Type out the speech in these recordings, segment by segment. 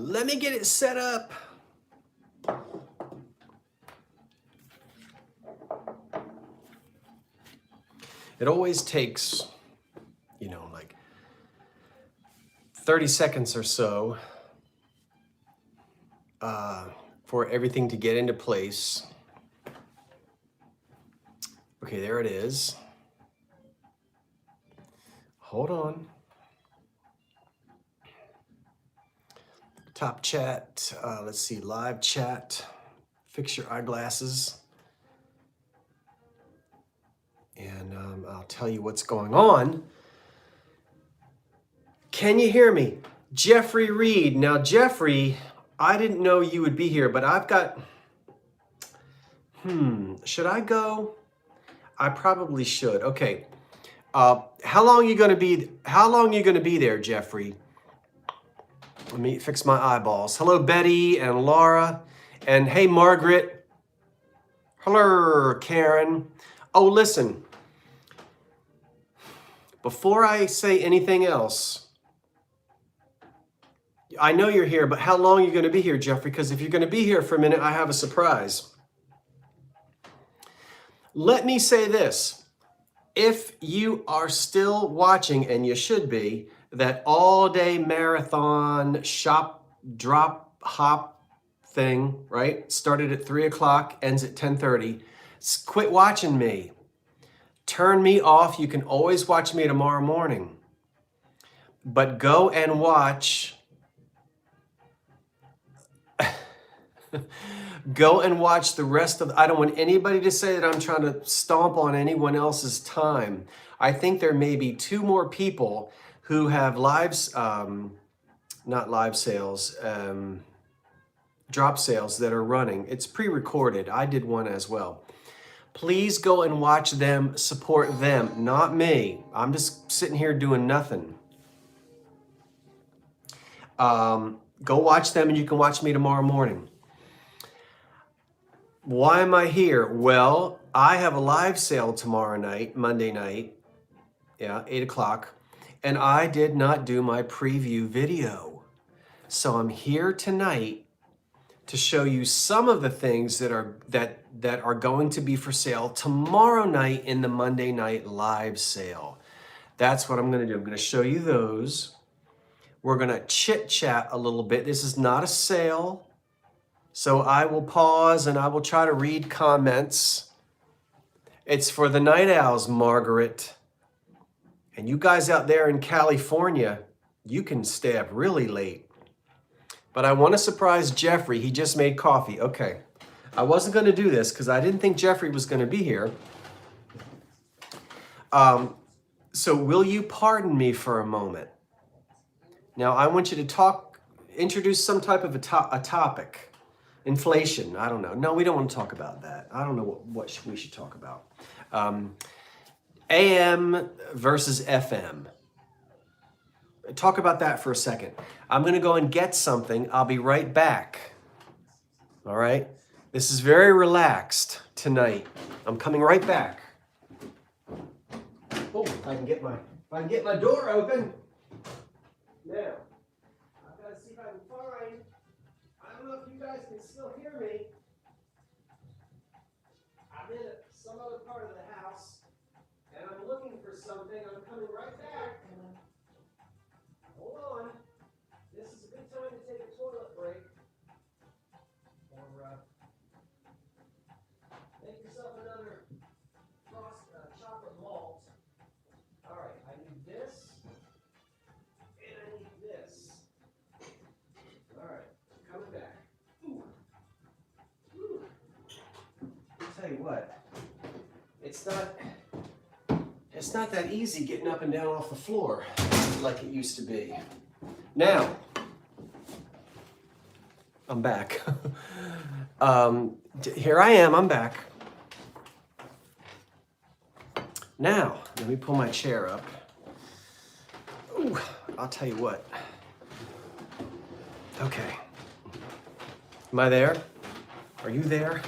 Let me get it set up. It always takes, like 30 seconds or so for everything to get into place. Okay, there it is. Hold on. Top chat, let's see, live chat. Fix your eyeglasses. And I'll tell you what's going on. Can you hear me? Jeffrey Reed. Now, Jeffrey, I didn't know you would be here, but I've got, should I go? I probably should. Okay. How long are you going to be there, Jeffrey? Let me fix my eyeballs. Hello, Betty and Laura. And hey, Margaret. Hello, Karen. Oh, listen. Before I say anything else, I know you're here, but how long are you going to be here, Jeffrey? Because if you're going to be here for a minute, I have a surprise. Let me say this. If you are still watching, and you should be, that all-day marathon shop, drop, hop thing, right? Started at 3 o'clock, ends at 10:30. Quit watching me. Turn me off. You can always watch me tomorrow morning. But go and watch. Go and watch the rest of. I don't want anybody to say that I'm trying to stomp on anyone else's time. I think there may be 2 more people who have lives, not live sales, drop sales that are running. It's pre-recorded. I did one as well. Please go and watch them, support them, not me. I'm just sitting here doing nothing. Go watch them, and you can watch me tomorrow morning. Why am I here? Well, I have a live sale tomorrow night, Monday night, 8 o'clock, and I did not do my preview video. So I'm here tonight to show you some of the things that are going to be for sale tomorrow night in the Monday night live sale. That's what I'm going to do. I'm going to show you those. We're going to chit chat a little bit. This is not a sale. So I will pause and I will try to read comments. It's for the night owls, Margaret. And you guys out there in California, you can stay up really late. But I want to surprise Jeffrey. He just made coffee. Okay. I wasn't going to do this because I didn't think Jeffrey was going to be here. So will you pardon me for a moment? Now I want you to introduce some type of a topic. Inflation, I don't know. No, we don't want to talk about that. I don't know what we should talk about. AM versus FM. Talk about that for a second. I'm going to go and get something. I'll be right back. All right? This is very relaxed tonight. I'm coming right back. Oh, if I can get my door open. Now, I've got to see if I can find. I don't know if you guys can still hear me. I'm in some other part of the house, and I'm looking for something. I'm coming right back. Hold on. This is a good time to take a toilet break. Or make yourself another chocolate malt. All right, I need this, and I need this. All right, coming back. Ooh. Ooh. I'll tell you what, it's not that easy getting up and down off the floor like it used to be. Now, I'm back. Here I am, I'm back. Now, let me pull my chair up. Ooh, I'll tell you what. Okay. Am I there? Are you there?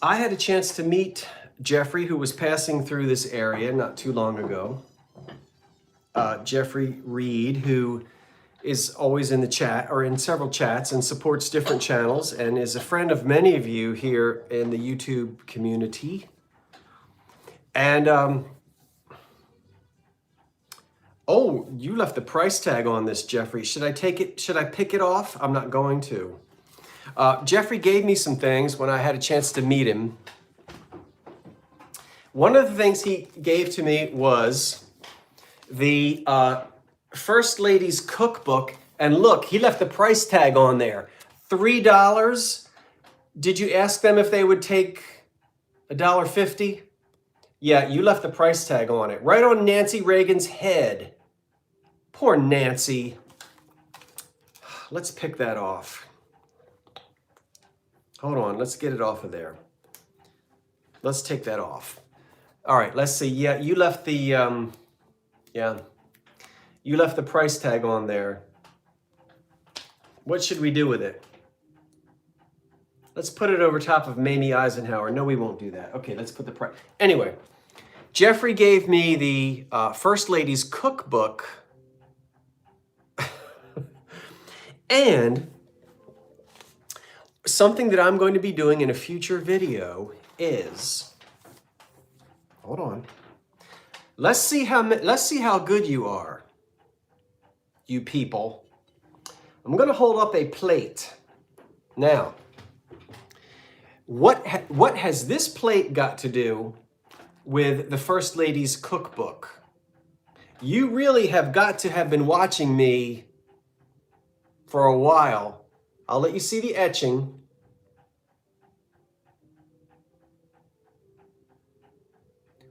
I had a chance to meet Jeffrey, who was passing through this area not too long ago. Jeffrey Reed, who is always in the chat or in several chats and supports different channels and is a friend of many of you here in the YouTube community. And, oh, you left the price tag on this, Jeffrey. Should I take it? Should I pick it off? I'm not going to. Jeffrey gave me some things when I had a chance to meet him. One of the things he gave to me was the First Lady's Cookbook. And look, he left the price tag on there. $3. Did you ask them if they would take $1.50? Yeah, you left the price tag on it. Right on Nancy Reagan's head. Poor Nancy. Let's pick that off. Hold on, let's get it off of there. Let's take that off. All right, let's see. Yeah, you left the, you left the price tag on there. What should we do with it? Let's put it over top of Mamie Eisenhower. No, we won't do that. Okay, let's put the price. Anyway, Jeffrey gave me the First Lady's Cookbook. And something that I'm going to be doing in a future video is, hold on. Let's see how good you are, you people. I'm going to hold up a plate. Now, what has this plate got to do with the First Lady's Cookbook? You really have got to have been watching me for a while. I'll let you see the etching.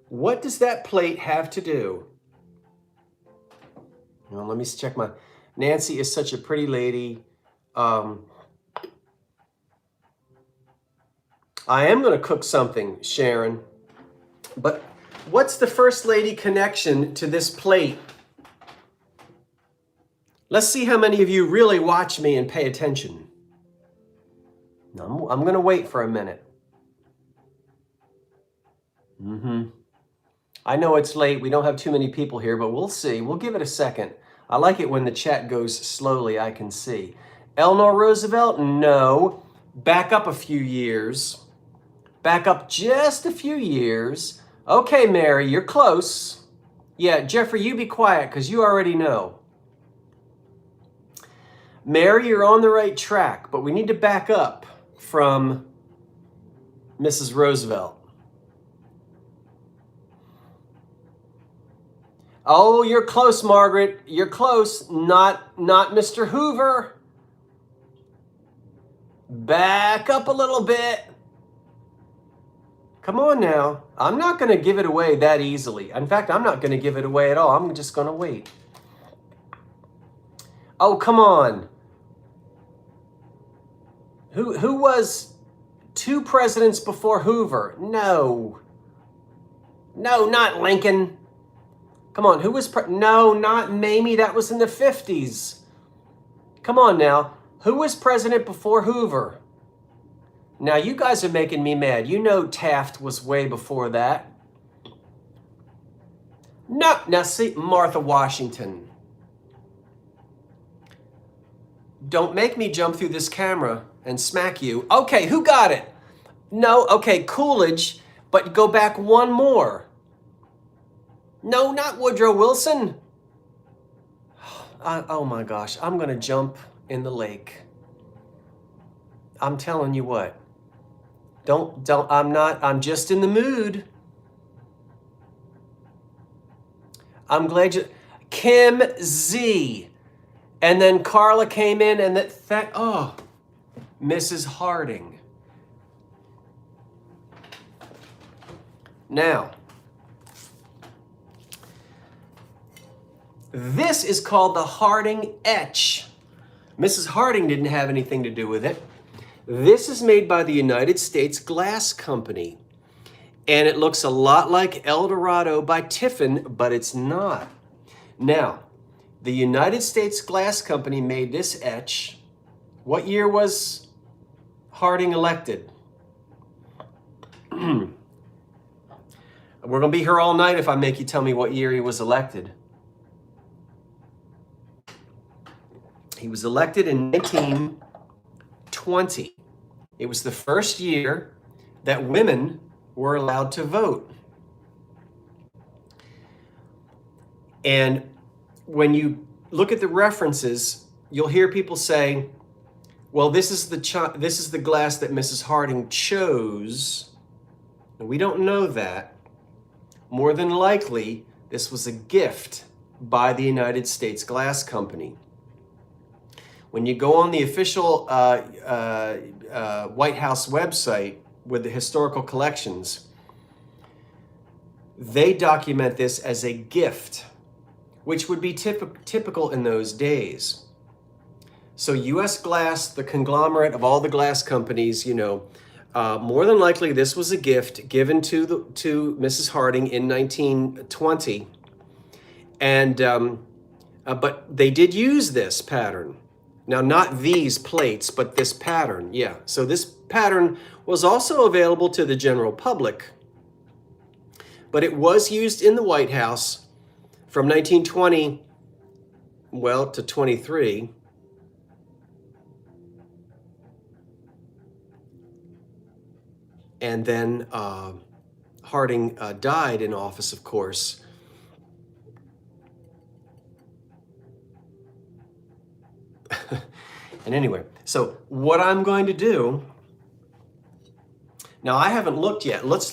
What does that plate have to do? Well, let me check my... Nancy is such a pretty lady. I am going to cook something, Sharon. But what's the First Lady connection to this plate? Let's see how many of you really watch me and pay attention. I'm going to wait for a minute. I know it's late. We don't have too many people here, but we'll see. We'll give it a second. I like it when the chat goes slowly, I can see. Eleanor Roosevelt? No. Back up a few years. Back up just a few years. Okay, Mary, you're close. Yeah, Jeffrey, you be quiet because you already know. Mary, you're on the right track, but we need to back up from Mrs. Roosevelt. Oh, you're close, Margaret. You're close. Not Mr. Hoover. Back up a little bit. Come on now. I'm not going to give it away that easily. In fact, I'm not going to give it away at all. I'm just going to wait. Oh, come on. Who was 2 presidents before Hoover? No. No, not Lincoln. Come on, who was... No, not Mamie. That was in the 50s. Come on now. Who was president before Hoover? Now, you guys are making me mad. You know Taft was way before that. No, now see, Martha Washington. Don't make me jump through this camera and smack you. Okay, who got it? No, okay, Coolidge, but go back one more. No, not Woodrow Wilson. Oh my gosh, I'm gonna jump in the lake. I'm telling you what. I'm just in the mood. I'm glad you, Kim Z. And then Carla came in and oh, Mrs. Harding. Now, this is called the Harding Etch. Mrs. Harding didn't have anything to do with it. This is made by the United States Glass Company. And it looks a lot like El Dorado by Tiffin, but it's not. Now, the United States Glass Company made this etch. What year was Harding elected? We're going to be here all night if I make you tell me what year he was elected. He was elected in 1920. It was the first year that women were allowed to vote. And when you look at the references, you'll hear people say, well, this is the glass that Mrs. Harding chose. And we don't know that. More than likely, this was a gift by the United States Glass Company. When you go on the official White House website with the historical collections, they document this as a gift, which would be typical in those days. So U.S. Glass, the conglomerate of all the glass companies, more than likely this was a gift given to Mrs. Harding in 1920, and but they did use this pattern. Now, not these plates, but this pattern, yeah. So this pattern was also available to the general public, but it was used in the White House from 1920, to 23. And then Harding died in office, of course. And anyway, so what I'm going to do, now I haven't looked yet. Let's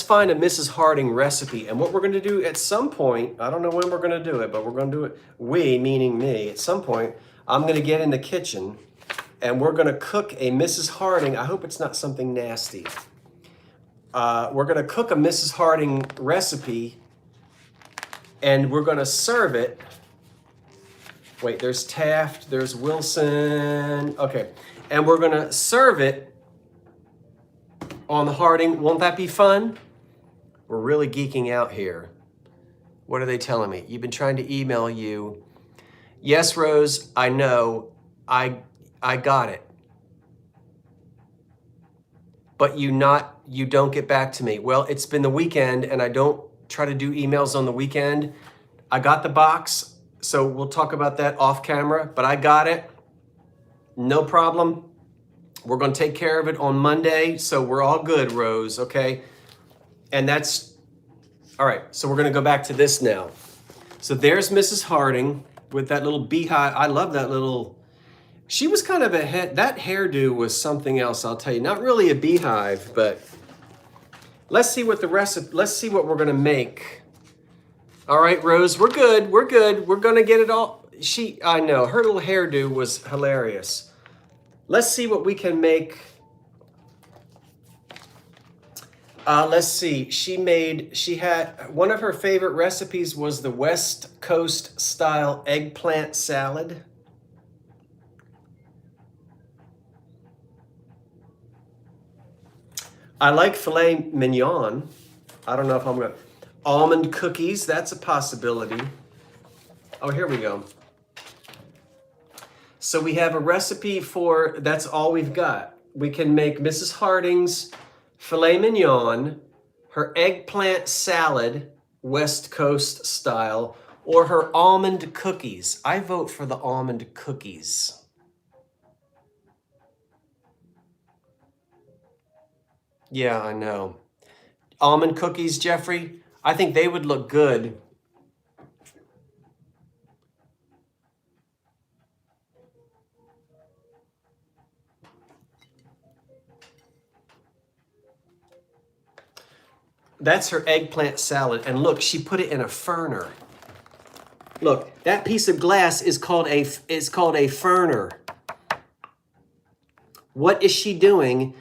find a Mrs. Harding recipe. And what we're going to do at some point, I don't know when we're going to do it, but we're going to do it, we, meaning me, at some point, I'm going to get in the kitchen and we're going to cook a Mrs. Harding. I hope it's not something nasty. We're going to cook a Mrs. Harding recipe and we're going to serve it. Wait, there's Taft, there's Wilson. Okay, and we're going to serve it on the Harding. Won't that be fun? We're really geeking out here. What are they telling me? You've been trying to email you. Yes, Rose, I know. I got it. But you don't get back to me. Well, it's been the weekend and I don't try to do emails on the weekend. I got the box, so we'll talk about that off camera, but I got it. No problem. We're going to take care of it on Monday, so we're all good, Rose, okay? And that's, all right, so we're going to go back to this now. So there's Mrs. Harding with that little beehive. I love that little, she was kind of that hairdo was something else, I'll tell you. Not really a beehive, but let's see what we're going to make. All right, Rose, we're good. We're good. We're going to get it all. I know, her little hairdo was hilarious. Let's see what we can make. Let's see. She had, one of her favorite recipes was the West Coast style eggplant salad. I like filet mignon. I don't know if I'm going to. Almond cookies, that's a possibility. Oh, here we go. So we have a recipe for, that's all we've got. We can make Mrs. Harding's filet mignon, her eggplant salad, West Coast style, or her almond cookies. I vote for the almond cookies. Yeah, I know. Almond cookies, Jeffrey? I think they would look good. That's her eggplant salad. And look, she put it in a ferner. Look, that piece of glass is called a ferner. What is she doing?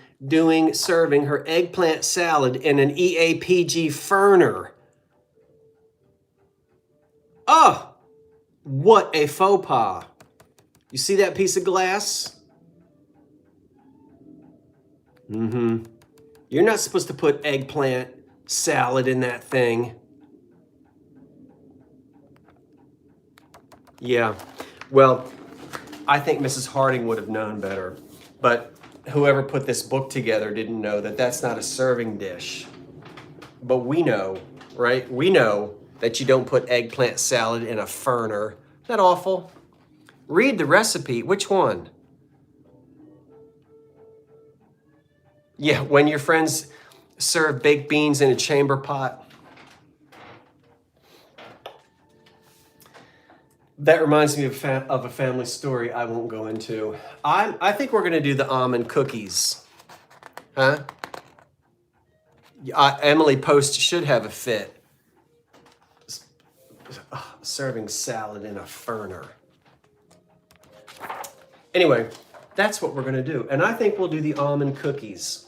Serving her eggplant salad in an EAPG ferner. Oh, what a faux pas. You see that piece of glass? You're not supposed to put eggplant salad in that thing. Yeah, well, I think Mrs. Harding would have known better, but whoever put this book together didn't know that that's not a serving dish. But we know, right? We know that you don't put eggplant salad in a ferner. Isn't that awful? Read the recipe. Which one? Yeah, when your friends serve baked beans in a chamber pot. That reminds me of a family story I won't go into. I think we're going to do the almond cookies. Huh? Emily Post should have a fit. Serving salad in a ferner. Anyway, that's what we're going to do. And I think we'll do the almond cookies.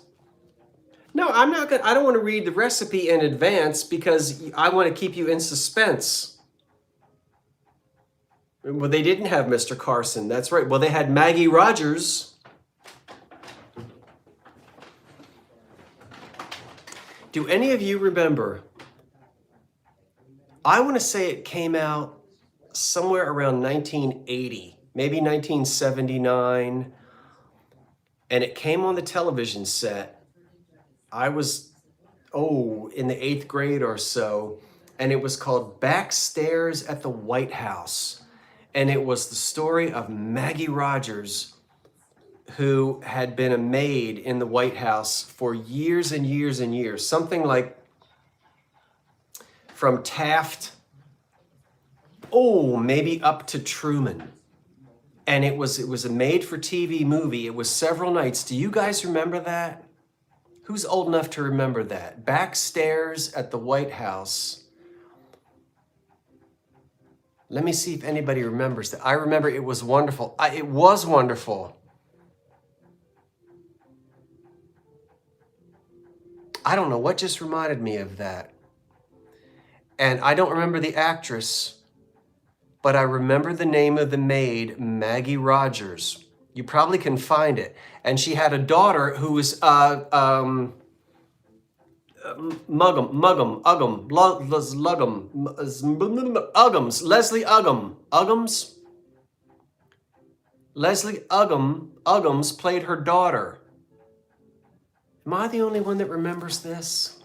No, I'm not going to. I don't want to read the recipe in advance because I want to keep you in suspense. Well, they didn't have Mr. Carson. That's right. Well, they had Maggie Rogers. Do any of you remember? I want to say it came out somewhere around 1980, maybe 1979. And it came on the television set. I was, in the 8th grade or so. And it was called Backstairs at the White House. And it was the story of Maggie Rogers, who had been a maid in the White House for years and years and years. Something like from Taft, maybe up to Truman. And it was a made-for-TV movie. It was several nights. Do you guys remember that? Who's old enough to remember that? Backstairs at the White House. Let me see if anybody remembers that. I remember it was wonderful. It was wonderful. I don't know what just reminded me of that. And I don't remember the actress, but I remember the name of the maid, Maggie Rogers. You probably can find it. And she had a daughter who was Leslie Uggams. Leslie Uggams played her daughter. Am I the only one that remembers this?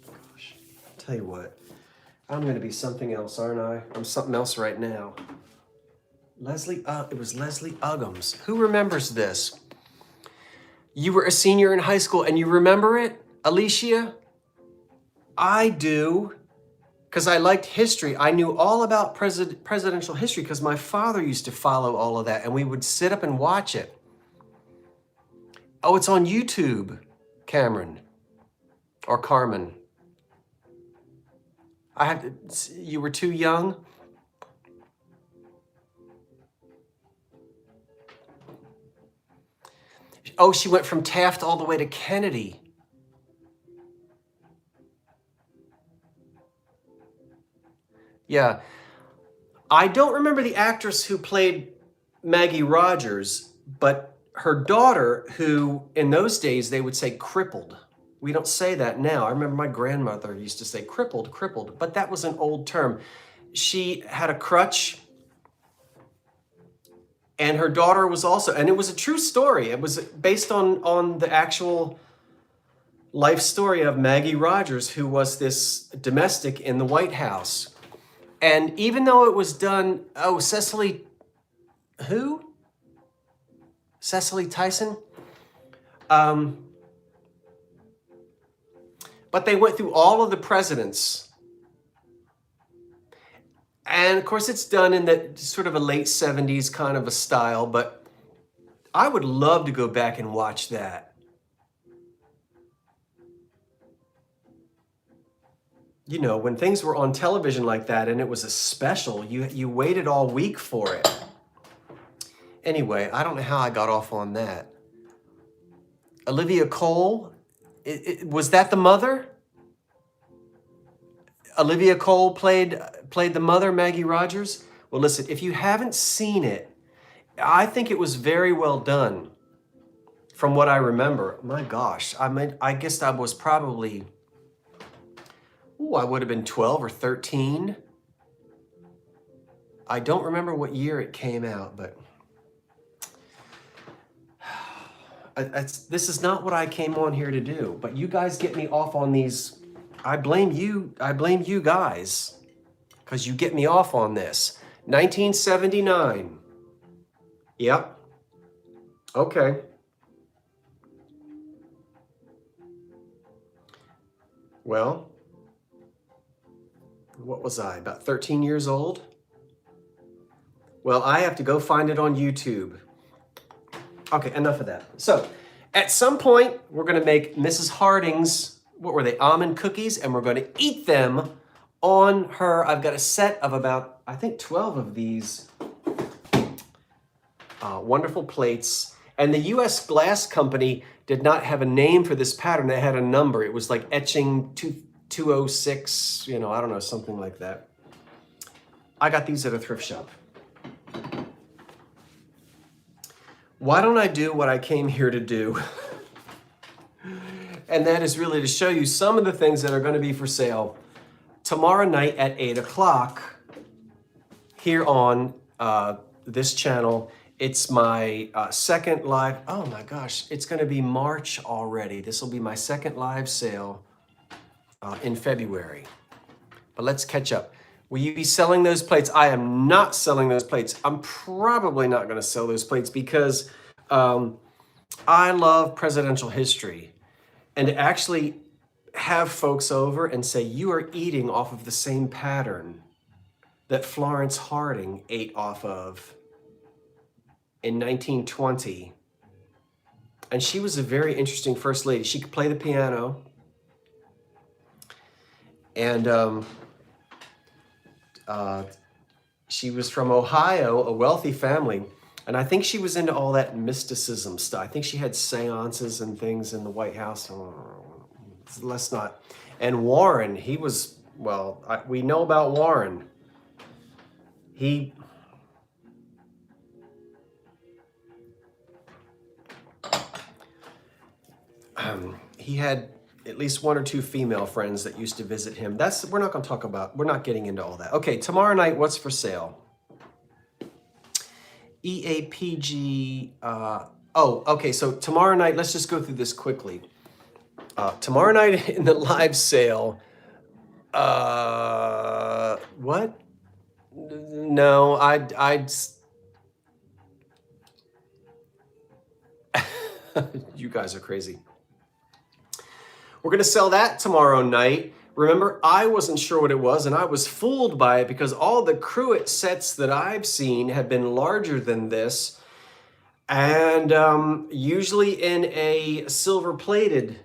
Gosh, tell you what, I'm going to be something else, aren't I? I'm something else right now. It was Leslie Uggams. Who remembers this? You were a senior in high school and you remember it, Alicia? I do, because I liked history. I knew all about presidential history because my father used to follow all of that and we would sit up and watch it. Oh, it's on YouTube, Cameron or Carmen. You were too young? Oh, she went from Taft all the way to Kennedy. Yeah. I don't remember the actress who played Maggie Rogers, but her daughter, who in those days they would say crippled. We don't say that now. I remember my grandmother used to say crippled, but that was an old term. She had a crutch. And her daughter was also, and it was a true story. It was based on the actual life story of Maggie Rogers, who was this domestic in the White House. And even though it was done, Cecily Tyson? But they went through all of the presidents. And of course, it's done in that sort of a late 70s kind of a style, but I would love to go back and watch that. You know, when things were on television like that and it was a special, you waited all week for it. Anyway, I don't know how I got off on that. Olivia Cole, was that the mother? Olivia Cole played the mother, Maggie Rogers. Well, listen, if you haven't seen it, I think it was very well done from what I remember. My gosh, I guess I was probably, I would have been 12 or 13. I don't remember what year it came out, but this is not what I came on here to do. But you guys get me off on these. I blame you guys, because you get me off on this. 1979. Yep. Okay. Well, what was I, about 13 years old? Well, I have to go find it on YouTube. Okay, enough of that. So, at some point, we're going to make Mrs. Harding's, what were they, almond cookies, and we're going to eat them on her. I've got a set of about, I think, 12 of these wonderful plates. And the U.S. Glass Company did not have a name for this pattern. They had a number. It was like etching 206, I don't know, something like that. I got these at a thrift shop. Why don't I do what I came here to do? And that is really to show you some of the things that are going to be for sale tomorrow night at 8 o'clock here on this channel. It's my second live. Oh my gosh, it's going to be March already. This will be my second live sale in February. But let's catch up. Will you be selling those plates? I am not selling those plates. I'm probably not going to sell those plates because I love presidential history. And to actually have folks over and say, you are eating off of the same pattern that Florence Harding ate off of in 1920. And she was a very interesting first lady. She could play the piano. And she was from Ohio, a wealthy family. And I think she was into all that mysticism stuff. I think she had seances and things in the White House. Let's not. And Warren, he was, well, we know about Warren. He had at least one or two female friends that used to visit him. We're not going to talk about, we're not getting into all that. Okay, tomorrow night, what's for sale? EAPG, okay, so tomorrow night, let's just go through this quickly. Tomorrow night in the live sale, what? No, I'd you guys are crazy. We're going to sell that tomorrow night. Remember, I wasn't sure what it was, and I was fooled by it because all the cruet sets that I've seen have been larger than this, and usually in a silver-plated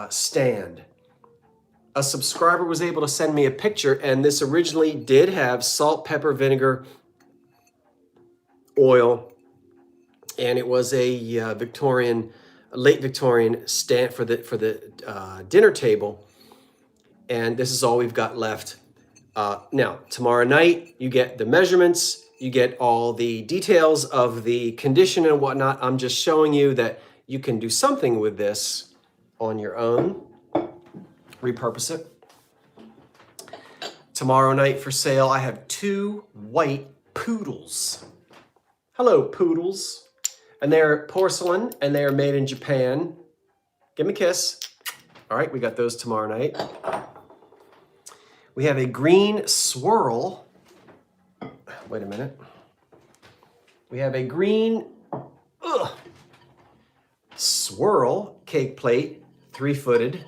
stand. A subscriber was able to send me a picture, and this originally did have salt, pepper, vinegar, oil, and it was a late Victorian stand for the dinner table, and this is all we've got left. Now, tomorrow night, you get the measurements, you get all the details of the condition and whatnot. I'm just showing you that you can do something with this on your own, repurpose it. Tomorrow night for sale, I have 2 white poodles. Hello, poodles. And they're porcelain, and they are made in Japan. Give me a kiss. All right, we got those tomorrow night. We have a green swirl. Wait a minute. We have a green swirl cake plate, 3-footed.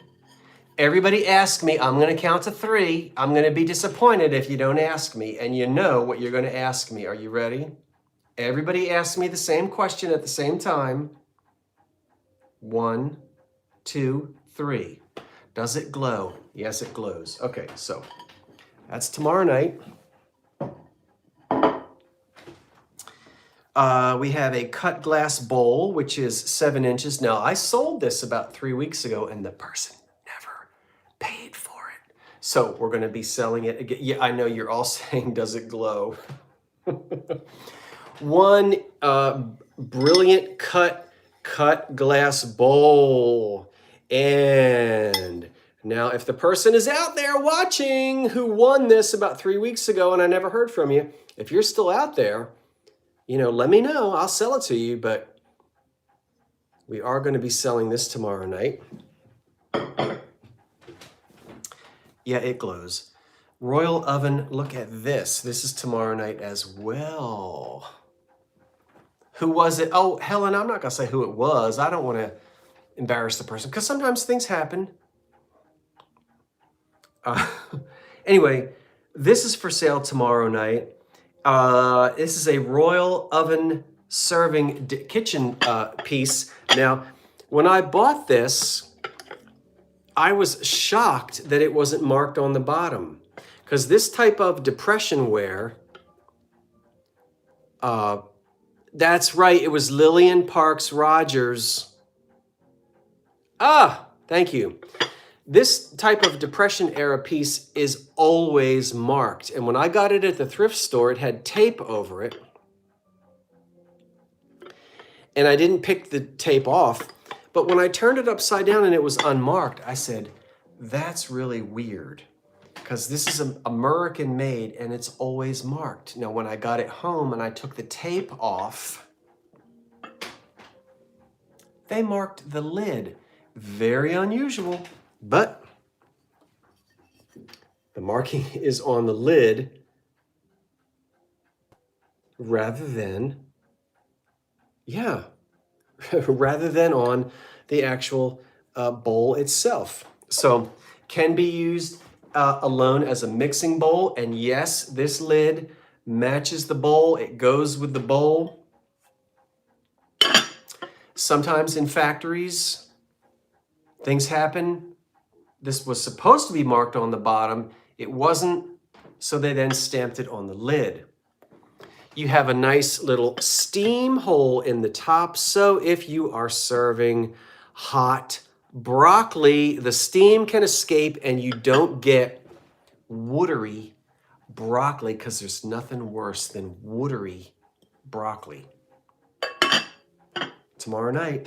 Everybody ask me, I'm going to count to 3. I'm going to be disappointed if you don't ask me, and you know what you're going to ask me. Are you ready? Everybody asks me the same question at the same time. 1, 2, 3. Does it glow? Yes, it glows. Okay, so that's tomorrow night. We have a cut glass bowl, which is 7 inches. Now, I sold this about 3 weeks ago, and the person never paid for it. So we're going to be selling it again. Yeah, I know you're all saying, does it glow? One brilliant cut glass bowl. And now if the person is out there watching who won this about 3 weeks ago and I never heard from you, if you're still out there, let me know. I'll sell it to you, but we are going to be selling this tomorrow night. Yeah, it glows. Royal oven, look at this. This is tomorrow night as well. Who was it? Oh, Helen, I'm not going to say who it was. I don't want to embarrass the person because sometimes things happen. Anyway, this is for sale tomorrow night. This is a Royal oven serving kitchen piece. Now, when I bought this, I was shocked that it wasn't marked on the bottom because this type of depression ware, that's right, it was Lillian Parks Rogers. Thank you. This type of Depression era piece is always marked. And when I got it at the thrift store, it had tape over it. And I didn't pick the tape off. But when I turned it upside down and it was unmarked, I said, that's really weird. Because this is American made and it's always marked. Now, when I got it home and I took the tape off, they marked the lid. Very unusual. But the marking is on the lid rather than, rather than on the actual bowl itself. So can be used alone as a mixing bowl. And yes, this lid matches the bowl. It goes with the bowl. Sometimes in factories, things happen. This was supposed to be marked on the bottom. It wasn't, so they then stamped it on the lid. You have a nice little steam hole in the top, so if you are serving hot broccoli, the steam can escape and you don't get watery broccoli, because there's nothing worse than watery broccoli. Tomorrow night.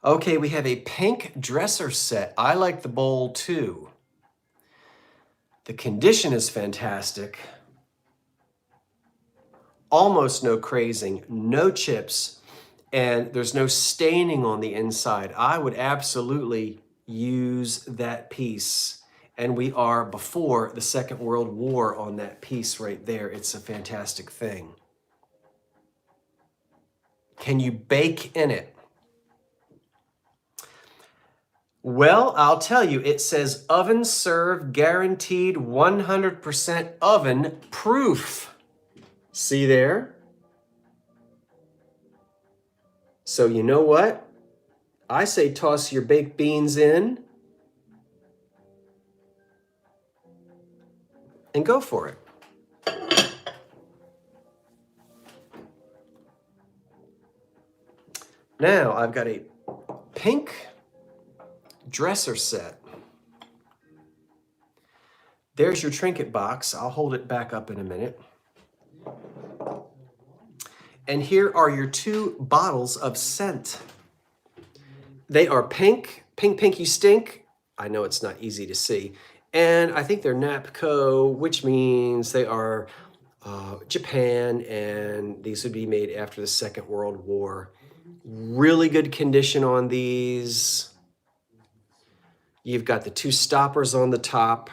Okay, we have a pink dresser set. I like the bowl too. The condition is fantastic. Almost no crazing, no chips, and there's no staining on the inside. I would absolutely use that piece. And we are before the Second World War on that piece right there. It's a fantastic thing. Can you bake in it? Well, I'll tell you, it says oven serve guaranteed 100% oven proof. See there? So you know what? I say toss your baked beans in and go for it. Now I've got a pink dresser set. There's your trinket box. I'll hold it back up in a minute. And here are your 2 bottles of scent. They are pink, pink, pink, you stink. I know it's not easy to see. And I think they're NAPCO, which means they are Japan, and these would be made after the Second World War. Really good condition on these. You've got the 2 stoppers on the top.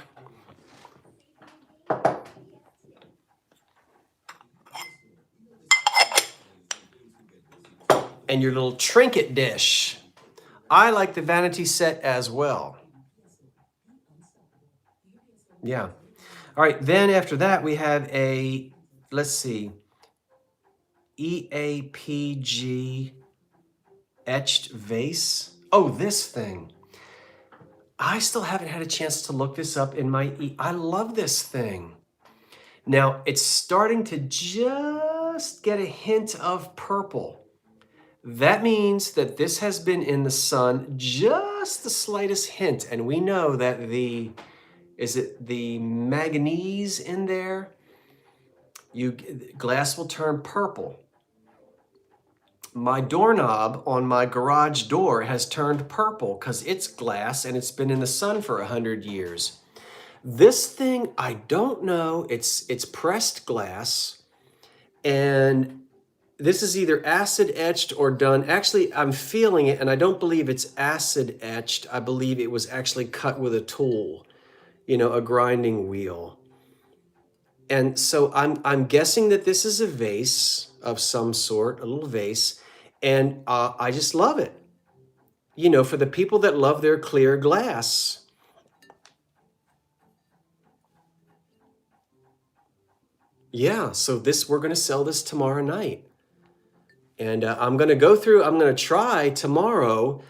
And your little trinket dish. I like the vanity set as well. Yeah. All right, then after that we have a, let's see, EAPG etched vase. Oh, this thing. I still haven't had a chance to look this up in my, I love this thing. Now, it's starting to just get a hint of purple. That means that this has been in the sun, just the slightest hint. And we know that the, is it the manganese in there? Glass will turn purple. My doorknob on my garage door has turned purple because it's glass and it's been in the sun for 100 years. This thing, I don't know, it's pressed glass, and this is either acid etched or done. Actually, I'm feeling it, and I don't believe it's acid etched. I believe it was actually cut with a tool, you know, a grinding wheel. And so I'm guessing that this is a vase of some sort, a little vase, and I just love it. You know, for the people that love their clear glass. Yeah, so we're going to sell this tomorrow night. And I'm going to try tomorrow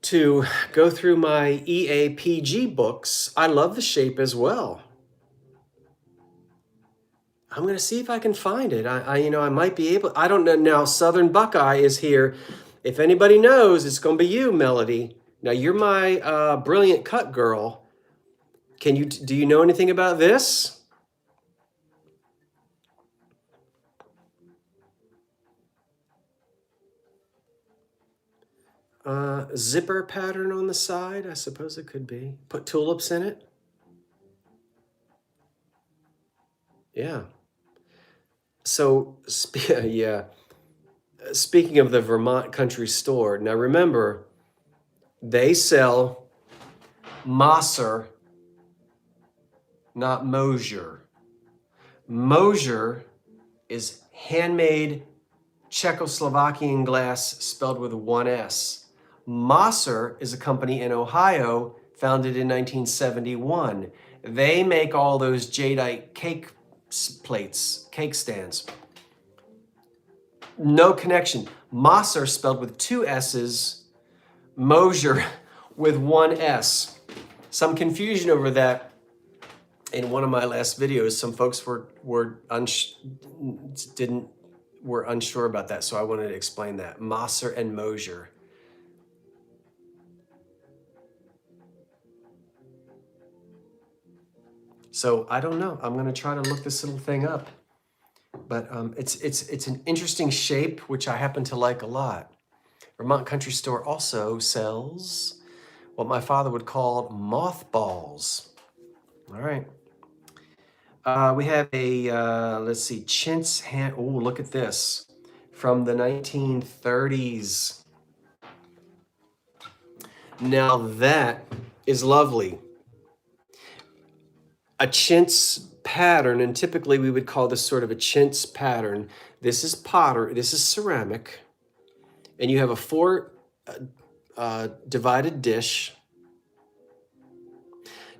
to go through my EAPG books. I love the shape as well. I'm going to see if I can find it. I might be able, I don't know. Now, Southern Buckeye is here. If anybody knows, it's going to be you, Melody. Now, you're my brilliant cut girl. Do you know anything about this? Zipper pattern on the side, I suppose it could be. Put tulips in it. Yeah. So, yeah. Speaking of the Vermont Country Store, now remember, they sell Mosser, not Mosier. Mosier is handmade Czechoslovakian glass spelled with one S. Mosser is a company in Ohio founded in 1971. They make all those jadeite cake plates, cake stands. No connection. Mosser spelled with two S's, Mosier with one S. Some confusion over that in one of my last videos. Some folks were unsure about that, so I wanted to explain that. Mosser and Mosier. So I don't know. I'm going to try to look this little thing up. But it's an interesting shape, which I happen to like a lot. Vermont Country Store also sells what my father would call mothballs. All right. We have a, let's see, chintz hand. Oh, look at this. From the 1930s. Now that is lovely. A chintz pattern, and typically we would call this sort of a chintz pattern. This is this is ceramic, and you have a 4 divided dish.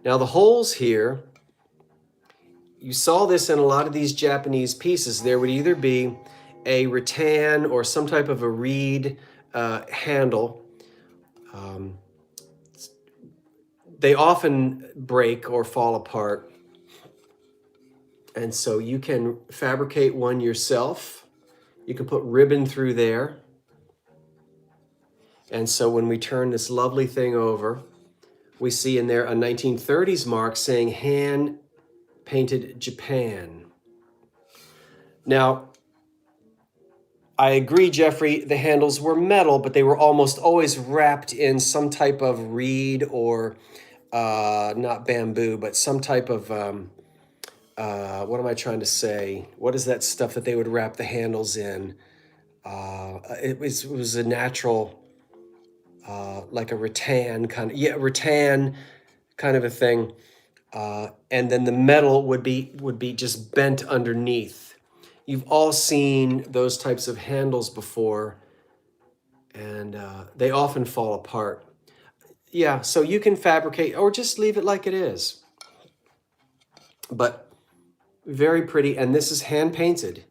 Now the holes here, you saw this in a lot of these Japanese pieces. There would either be a rattan or some type of a reed handle. They often break or fall apart. And so you can fabricate one yourself. You can put ribbon through there. And so when we turn this lovely thing over, we see in there a 1930s mark saying hand painted Japan. Now, I agree, Jeffrey, the handles were metal, but they were almost always wrapped in some type of reed or not bamboo, but some type of, what am I trying to say? What is that stuff that they would wrap the handles in? It was a natural, like a rattan kind of, rattan kind of a thing. And then the metal would be just bent underneath. You've all seen those types of handles before, and they often fall apart. Yeah, so you can fabricate or just leave it like it is. But very pretty, and this is hand painted.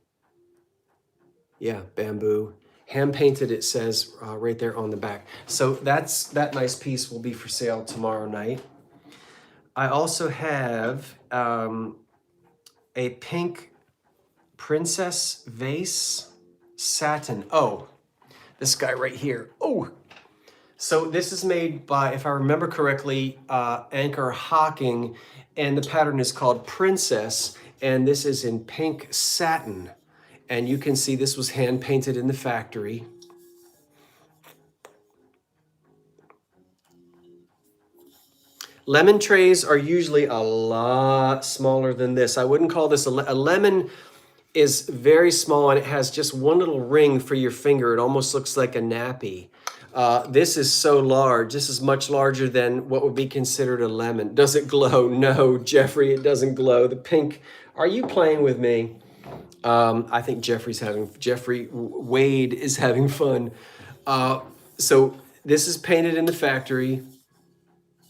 Yeah, bamboo. Hand painted, it says right there on the back. So that nice piece will be for sale tomorrow night. I also have a pink princess vase satin. Oh, this guy right here. Oh, so this is made by, if I remember correctly, Anchor Hocking, and the pattern is called Princess, and this is in pink satin. And you can see this was hand painted in the factory. Lemon trays are usually a lot smaller than this. I wouldn't call this a lemon. is very small, and it has just one little ring for your finger. It almost looks like a nappy. This is so large. This is much larger than what would be considered a lemon. Does it glow? No, Jeffrey, it doesn't glow. The pink, are you playing with me? I think Jeffrey Wade is having fun. So this is painted in the factory,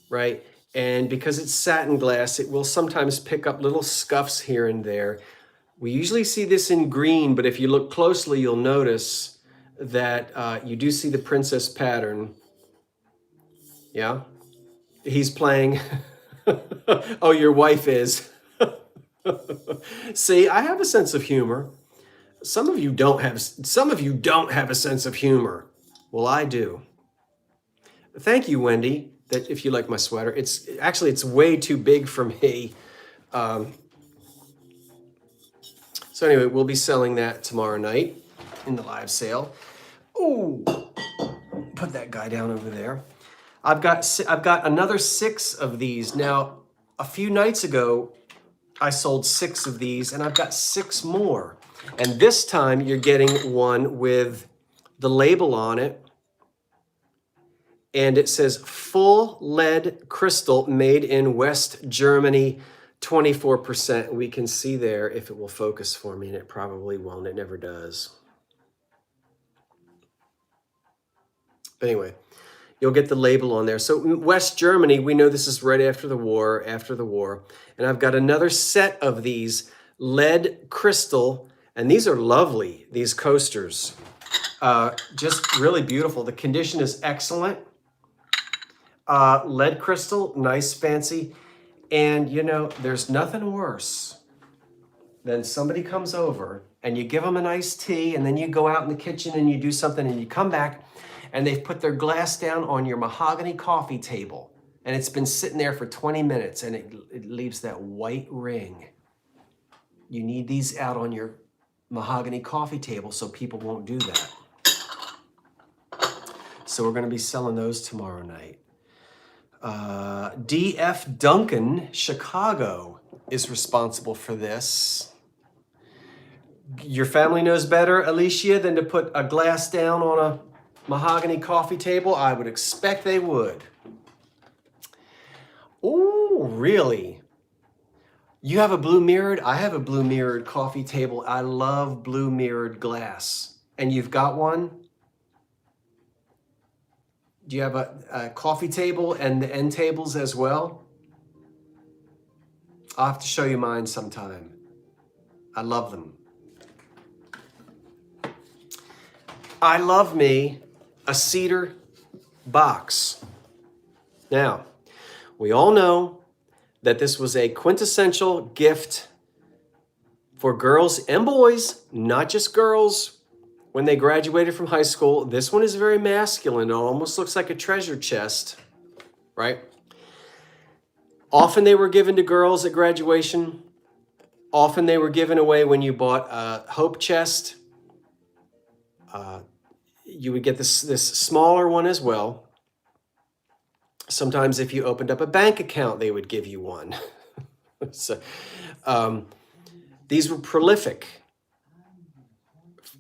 right? And because it's satin glass, it will sometimes pick up little scuffs here and there. We usually see this in green, but if you look closely, you'll notice that you do see the princess pattern. Yeah, he's playing. Oh, your wife is. See, I have a sense of humor. Some of you don't have a sense of humor. Well, I do. Thank you, Wendy, that if you like my sweater. It's way too big for me. So anyway, we'll be selling that tomorrow night in the live sale. Oh, put that guy down over there. I've got another 6 of these. Now, a few nights ago, I sold 6 of these, and I've got 6 more. And this time, you're getting one with the label on it, and it says full lead crystal made in West Germany, 24%. We can see there if it will focus for me, and it probably won't. It never does. But anyway, you'll get the label on there. So West Germany, we know this is right after the war, And I've got another set of these lead crystal, and these are lovely, these coasters. Just really beautiful. The condition is excellent. Lead crystal, nice, fancy. And you know, there's nothing worse than somebody comes over and you give them an iced tea, and then you go out in the kitchen and you do something, and you come back and they've put their glass down on your mahogany coffee table, and it's been sitting there for 20 minutes and it leaves that white ring. You need these out on your mahogany coffee table so people won't do that. So we're going to be selling those tomorrow night. D.F. Duncan, Chicago, is responsible for this. Your family knows better, Alicia, than to put a glass down on a mahogany coffee table? I would expect they would. Oh, really? You have a blue mirrored? I have a blue mirrored coffee table. I love blue mirrored glass. And you've got one? Do you have a coffee table and the end tables as well? I'll have to show you mine sometime. I love them. I love me a cedar box. Now, we all know that this was a quintessential gift for girls and boys, not just girls, when they graduated from high school. This one is very masculine. It almost looks like a treasure chest, right? Often they were given to girls at graduation. Often they were given away when you bought a hope chest. You would get this smaller one as well. Sometimes if you opened up a bank account, they would give you one. So these were prolific.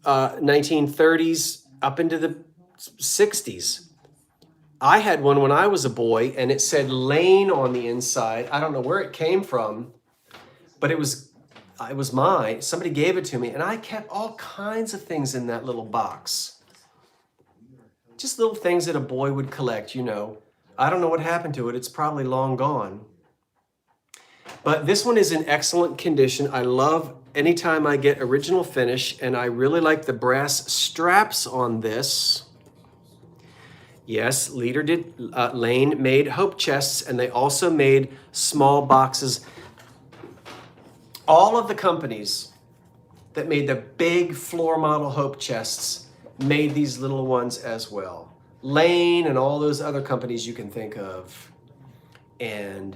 1930s up into the 60s. I had one when I was a boy, and it said Lane on the inside. I don't know where it came from, but it was mine. Somebody gave it to me, and I kept all kinds of things in that little box. Just little things that a boy would collect, you know. I don't know what happened to it. It's probably long gone. But this one is in excellent condition. I love anytime I get original finish, and I really like the brass straps on this. Yes, Lane made hope chests, and they also made small boxes. All of the companies that made the big floor model hope chests made these little ones as well. Lane and all those other companies you can think of. And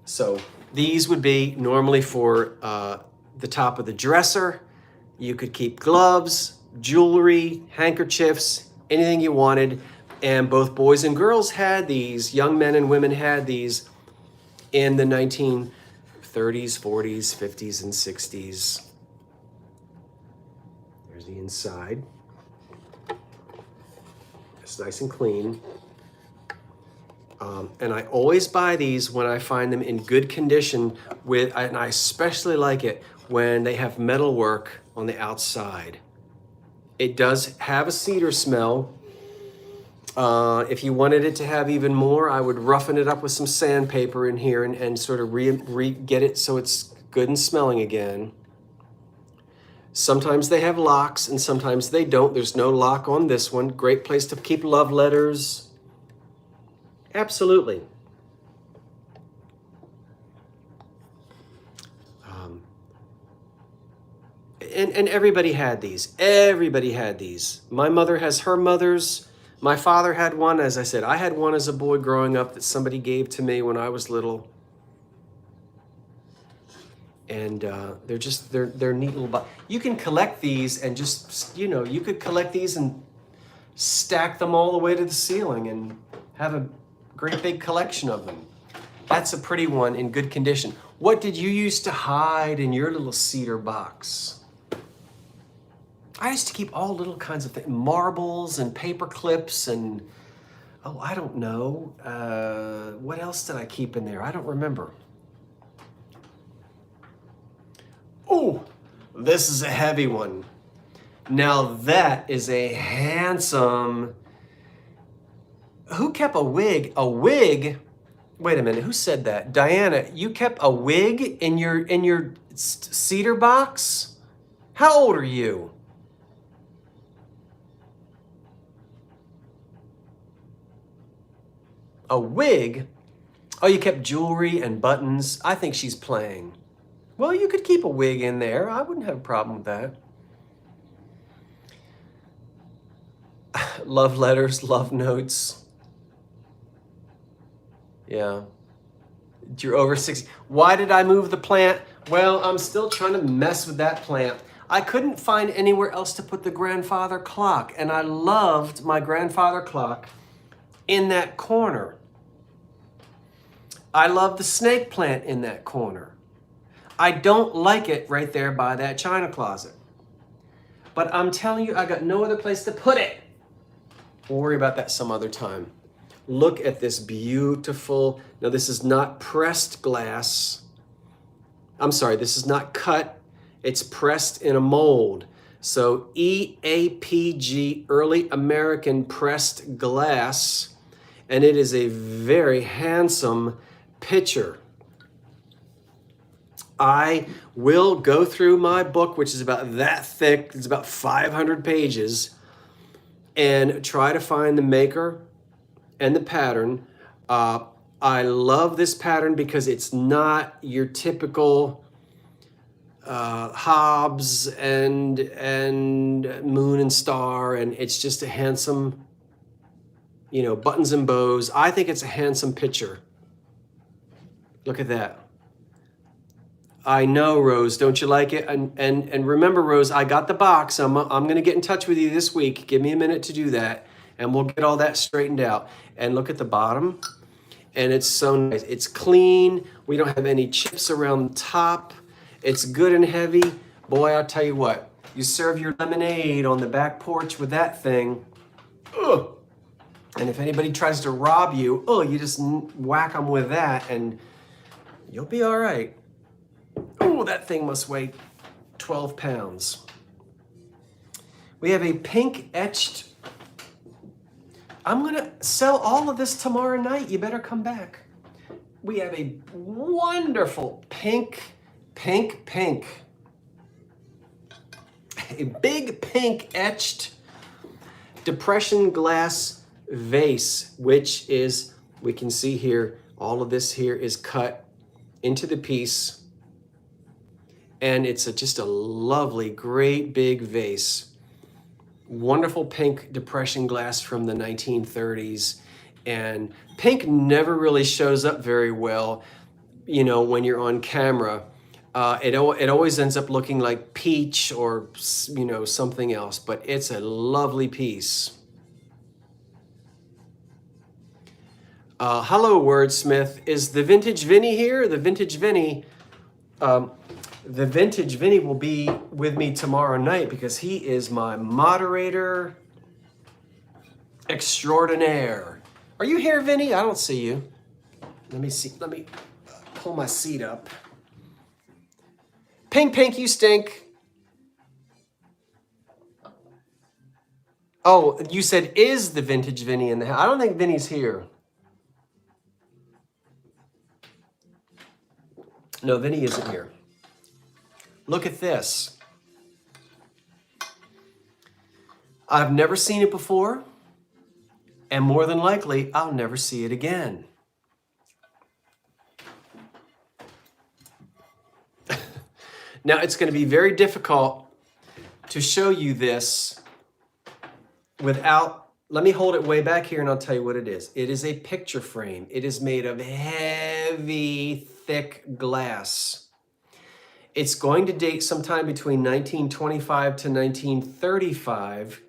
so these would be normally for the top of the dresser. You could keep gloves, jewelry, handkerchiefs, anything you wanted. And both boys and girls had these, young men and women had these in the 1930s, 40s, 50s, and 60s. Here's the inside. It's nice and clean. And I always buy these when I find them in good condition and I especially like it when they have metal work on the outside. It does have a cedar smell. If you wanted it to have even more, I would roughen it up with some sandpaper in here and sort of get it so it's good and smelling again. Sometimes they have locks and sometimes they don't. There's no lock on this one. Great place to keep love letters. Absolutely. And everybody had these. Everybody had these. My mother has her mother's. My father had one. As I said, I had one as a boy growing up that somebody gave to me when I was little. And they're neat little. You can collect these and just, you could collect these and stack them all the way to the ceiling and have a great big collection of them. That's a pretty one in good condition. What did you used to hide in your little cedar box? I used to keep all little kinds of things, marbles and paper clips and, I don't know. What else did I keep in there? I don't remember. Oh, this is a heavy one. Now that is a handsome... Who kept a wig? A wig? Wait a minute, who said that? Diana, you kept a wig in your cedar box? How old are you? A wig? Oh, you kept jewelry and buttons. I think she's playing. Well, you could keep a wig in there. I wouldn't have a problem with that. Love letters, love notes. Yeah. You're over 60. Why did I move the plant? Well, I'm still trying to mess with that plant. I couldn't find anywhere else to put the grandfather clock, and I loved my grandfather clock in that corner. I love the snake plant in that corner. I don't like it right there by that china closet. But I'm telling you, I got no other place to put it. We'll worry about that some other time. Look at this beautiful, now this is not pressed glass. I'm sorry, this is not cut. It's pressed in a mold. So EAPG, Early American Pressed Glass. And it is a very handsome picture. I will go through my book, which is about that thick, it's about 500 pages, and try to find the maker and the pattern. I love this pattern because it's not your typical Hobbs and moon and star, and it's just a handsome, buttons and bows. I think it's a handsome picture. Look at that. I know, Rose, don't you like it? And remember, Rose, I got the box. I'm going to get in touch with you this week. Give me a minute to do that, and we'll get all that straightened out. And look at the bottom, and it's so nice. It's clean. We don't have any chips around the top. It's good and heavy. Boy, I'll tell you what, you serve your lemonade on the back porch with that thing. Ugh. And if anybody tries to rob you, you just whack them with that, and you'll be all right. Oh, that thing must weigh 12 pounds. We have a pink etched. I'm going to sell all of this tomorrow night. You better come back. We have a wonderful pink. A big pink etched depression glass vase, which is, we can see here, all of this here is cut into the piece. And it's just a lovely, great big vase. Wonderful pink depression glass from the 1930s. And pink never really shows up very well, when you're on camera. It always ends up looking like peach or, something else. But it's a lovely piece. Hello, Wordsmith. Is the Vintage Vinny here? The Vintage Vinny... The vintage Vinny will be with me tomorrow night because he is my moderator extraordinaire. Are you here, Vinny? I don't see you. Let me see. Let me pull my seat up. Pink, you stink. Oh, you said is the vintage Vinny in the house? I don't think Vinny's here. No, Vinny isn't here. Look at this. I've never seen it before, and more than likely, I'll never see it again. Now, it's going to be very difficult to show you this without, let me hold it way back here and I'll tell you what it is. It is a picture frame. It is made of heavy, thick glass. It's going to date sometime between 1925 to 1935,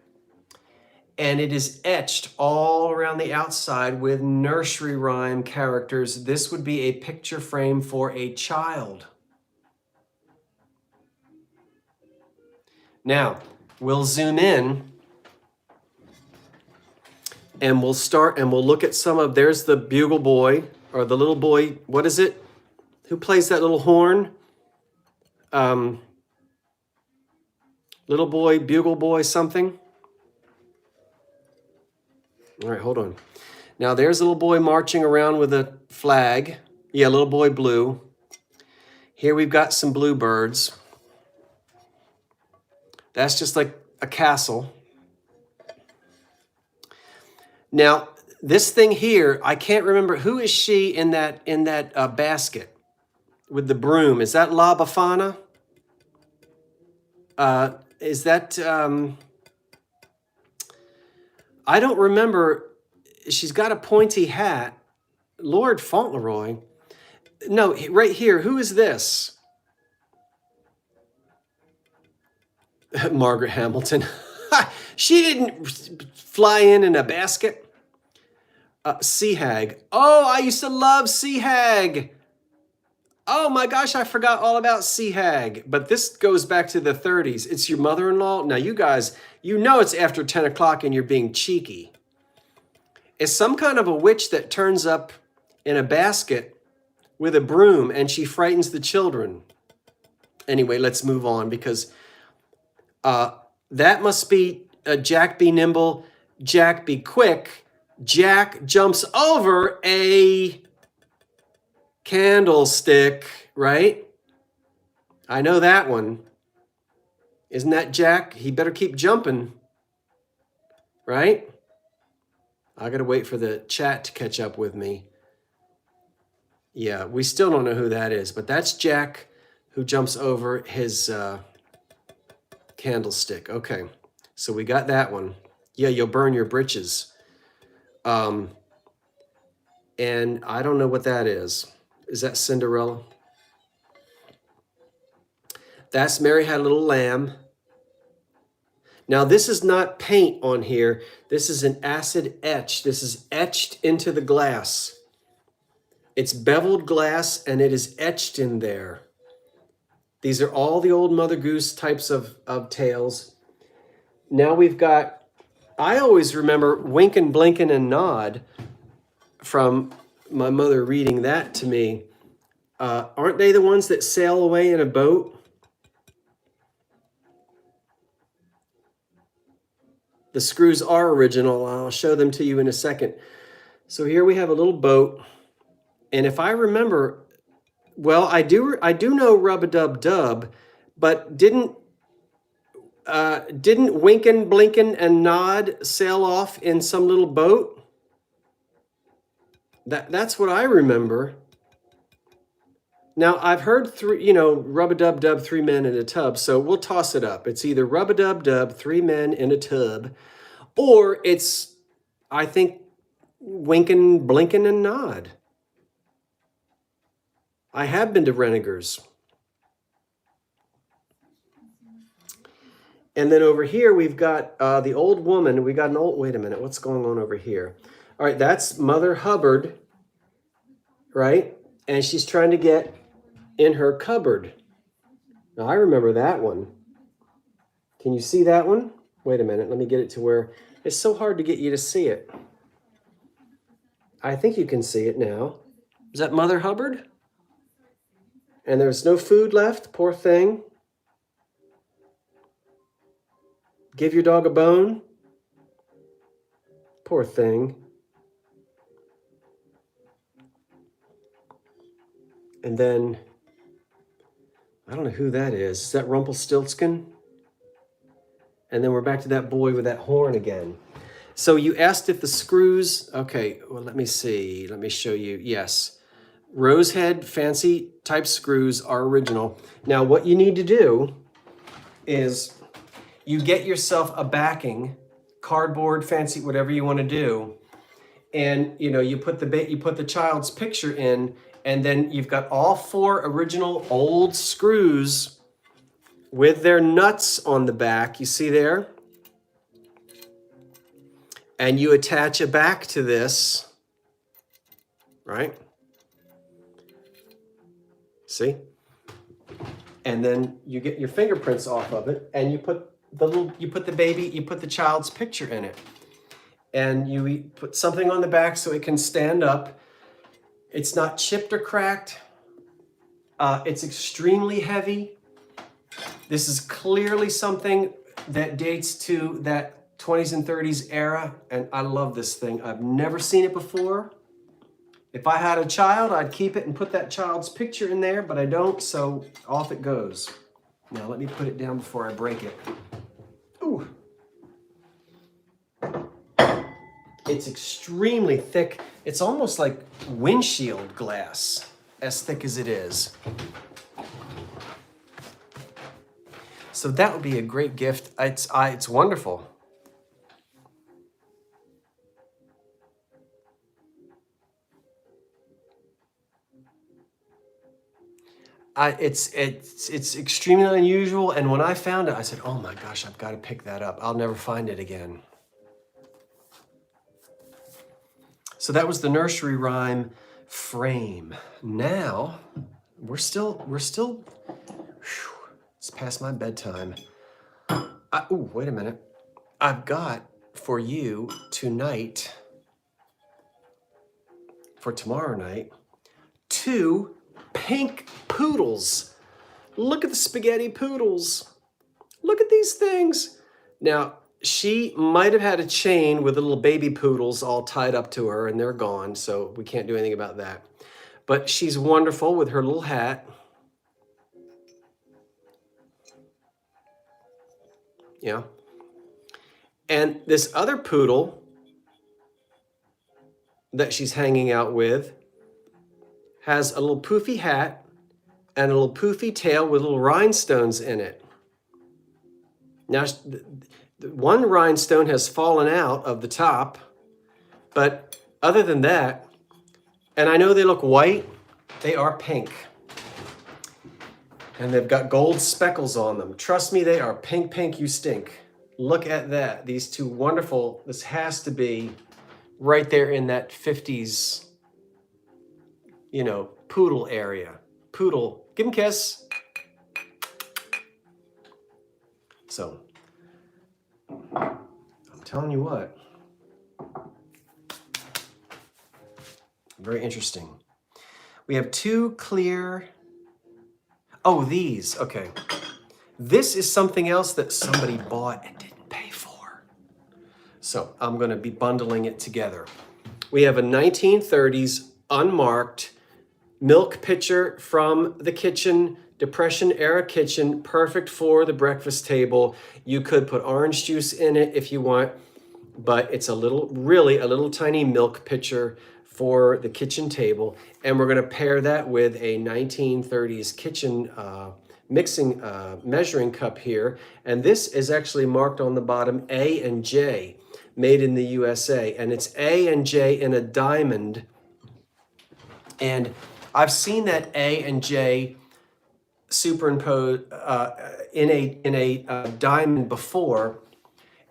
and it is etched all around the outside with nursery rhyme characters. This would be a picture frame for a child. Now, we'll zoom in and we'll start and we'll look at some of, there's the bugle boy or the little boy, what is it? Who plays that little horn? Little boy, bugle boy, something. All right, hold on. Now there's a little boy marching around with a flag. Yeah, little boy blue. Here we've got some bluebirds. That's just like a castle. Now, this thing here, I can't remember, who is she in that basket with the broom? Is that La Befana? Is that, I don't remember. She's got a pointy hat. Lord Fauntleroy. No, right here, who is this? Margaret Hamilton. She didn't fly in a basket. Sea Hag. Oh, I used to love Sea Hag. Oh my gosh, I forgot all about Sea Hag. But this goes back to the 30s. It's your mother-in-law. Now you guys, you know it's after 10 o'clock and you're being cheeky. It's some kind of a witch that turns up in a basket with a broom and she frightens the children. Anyway, let's move on because that must be Jack be nimble, Jack be quick. Jack jumps over a candlestick, right? I know that one. Isn't that Jack? He better keep jumping, right? I got to wait for the chat to catch up with me. Yeah, we still don't know who that is, but that's Jack who jumps over his candlestick. Okay, so we got that one. Yeah, you'll burn your britches. And I don't know what that is. Is that Cinderella? That's Mary Had a Little Lamb. Now, this is not paint on here. This is an acid etch. This is etched into the glass. It's beveled glass, and it is etched in there. These are all the old Mother Goose types of tales. Now we've got, I always remember Winkin', Blinkin', and Nod from my mother reading that to me. Aren't they the ones that sail away in a boat? The screws are original. I'll show them to you in a second. So here we have a little boat. And if I remember, well, I do know Rub-a-Dub-Dub, but didn't Winkin', Blinkin', and Nod sail off in some little boat? That's what I remember. Now, I've heard Rub-a-Dub-Dub, 3 men in a tub, so we'll toss it up. It's either Rub-a-Dub-Dub, 3 men in a tub, or it's, I think, Winkin', Blinkin', and Nod. I have been to Renninger's. And then over here, we've got the old woman. We got an old, wait a minute, what's going on over here? All right, that's Mother Hubbard, right? And she's trying to get in her cupboard. Now, I remember that one. Can you see that one? Wait a minute, let me get it to where it's so hard to get you to see it. I think you can see it now. Is that Mother Hubbard? And there's no food left, poor thing. Give your dog a bone. Poor thing. And then, I don't know who that is. Is that Rumpelstiltskin? And then we're back to that boy with that horn again. So you asked if the screws, okay, well, let me see. Let me show you. Yes. Rosehead fancy type screws are original. Now, what you need to do is you get yourself a backing, cardboard, fancy, whatever you want to do. And you put the child's picture in, and then you've got all 4 original old screws with their nuts on the back. You see there? And you attach a back to this, right? See? And then you get your fingerprints off of it, and you put the child's picture in it. And you put something on the back so it can stand up. It's not chipped or cracked. It's extremely heavy. This is clearly something that dates to that 20s and 30s era, and I love this thing. I've never seen it before. If I had a child, I'd keep it and put that child's picture in there, but I don't, so off it goes. Now let me put it down before I break it. Ooh. It's extremely thick. It's almost like windshield glass, as thick as it is. So that would be a great gift. It's wonderful. It's extremely unusual, and when I found it, I said, "Oh my gosh, I've got to pick that up. I'll never find it again." So that was the nursery rhyme frame. Now we're still. Whew, it's past my bedtime. Oh, wait a minute. I've got for you tonight, for tomorrow night, 2 pink poodles. Look at the spaghetti poodles. Look at these things. Now, she might have had a chain with the little baby poodles all tied up to her, and they're gone, so we can't do anything about that. But she's wonderful with her little hat. Yeah. And this other poodle that she's hanging out with has a little poofy hat and a little poofy tail with little rhinestones in it. Now, one rhinestone has fallen out of the top, but other than that, and I know they look white, they are pink. And they've got gold speckles on them. Trust me, they are pink, pink, you stink. Look at that. These 2 wonderful, this has to be right there in that 50s, poodle area. Poodle, give him a kiss. So, I'm telling you what, very interesting. We have 2 clear, oh, these, okay. This is something else that somebody bought and didn't pay for. So I'm gonna be bundling it together. We have a 1930s unmarked milk pitcher from the kitchen, Depression era kitchen, perfect for the breakfast table. You could put orange juice in it if you want, but it's really a little tiny milk pitcher for the kitchen table. And we're gonna pair that with a 1930s kitchen mixing measuring cup here. And this is actually marked on the bottom A and J, made in the USA. And it's A and J in a diamond. And I've seen that A and J superimposed in a diamond before,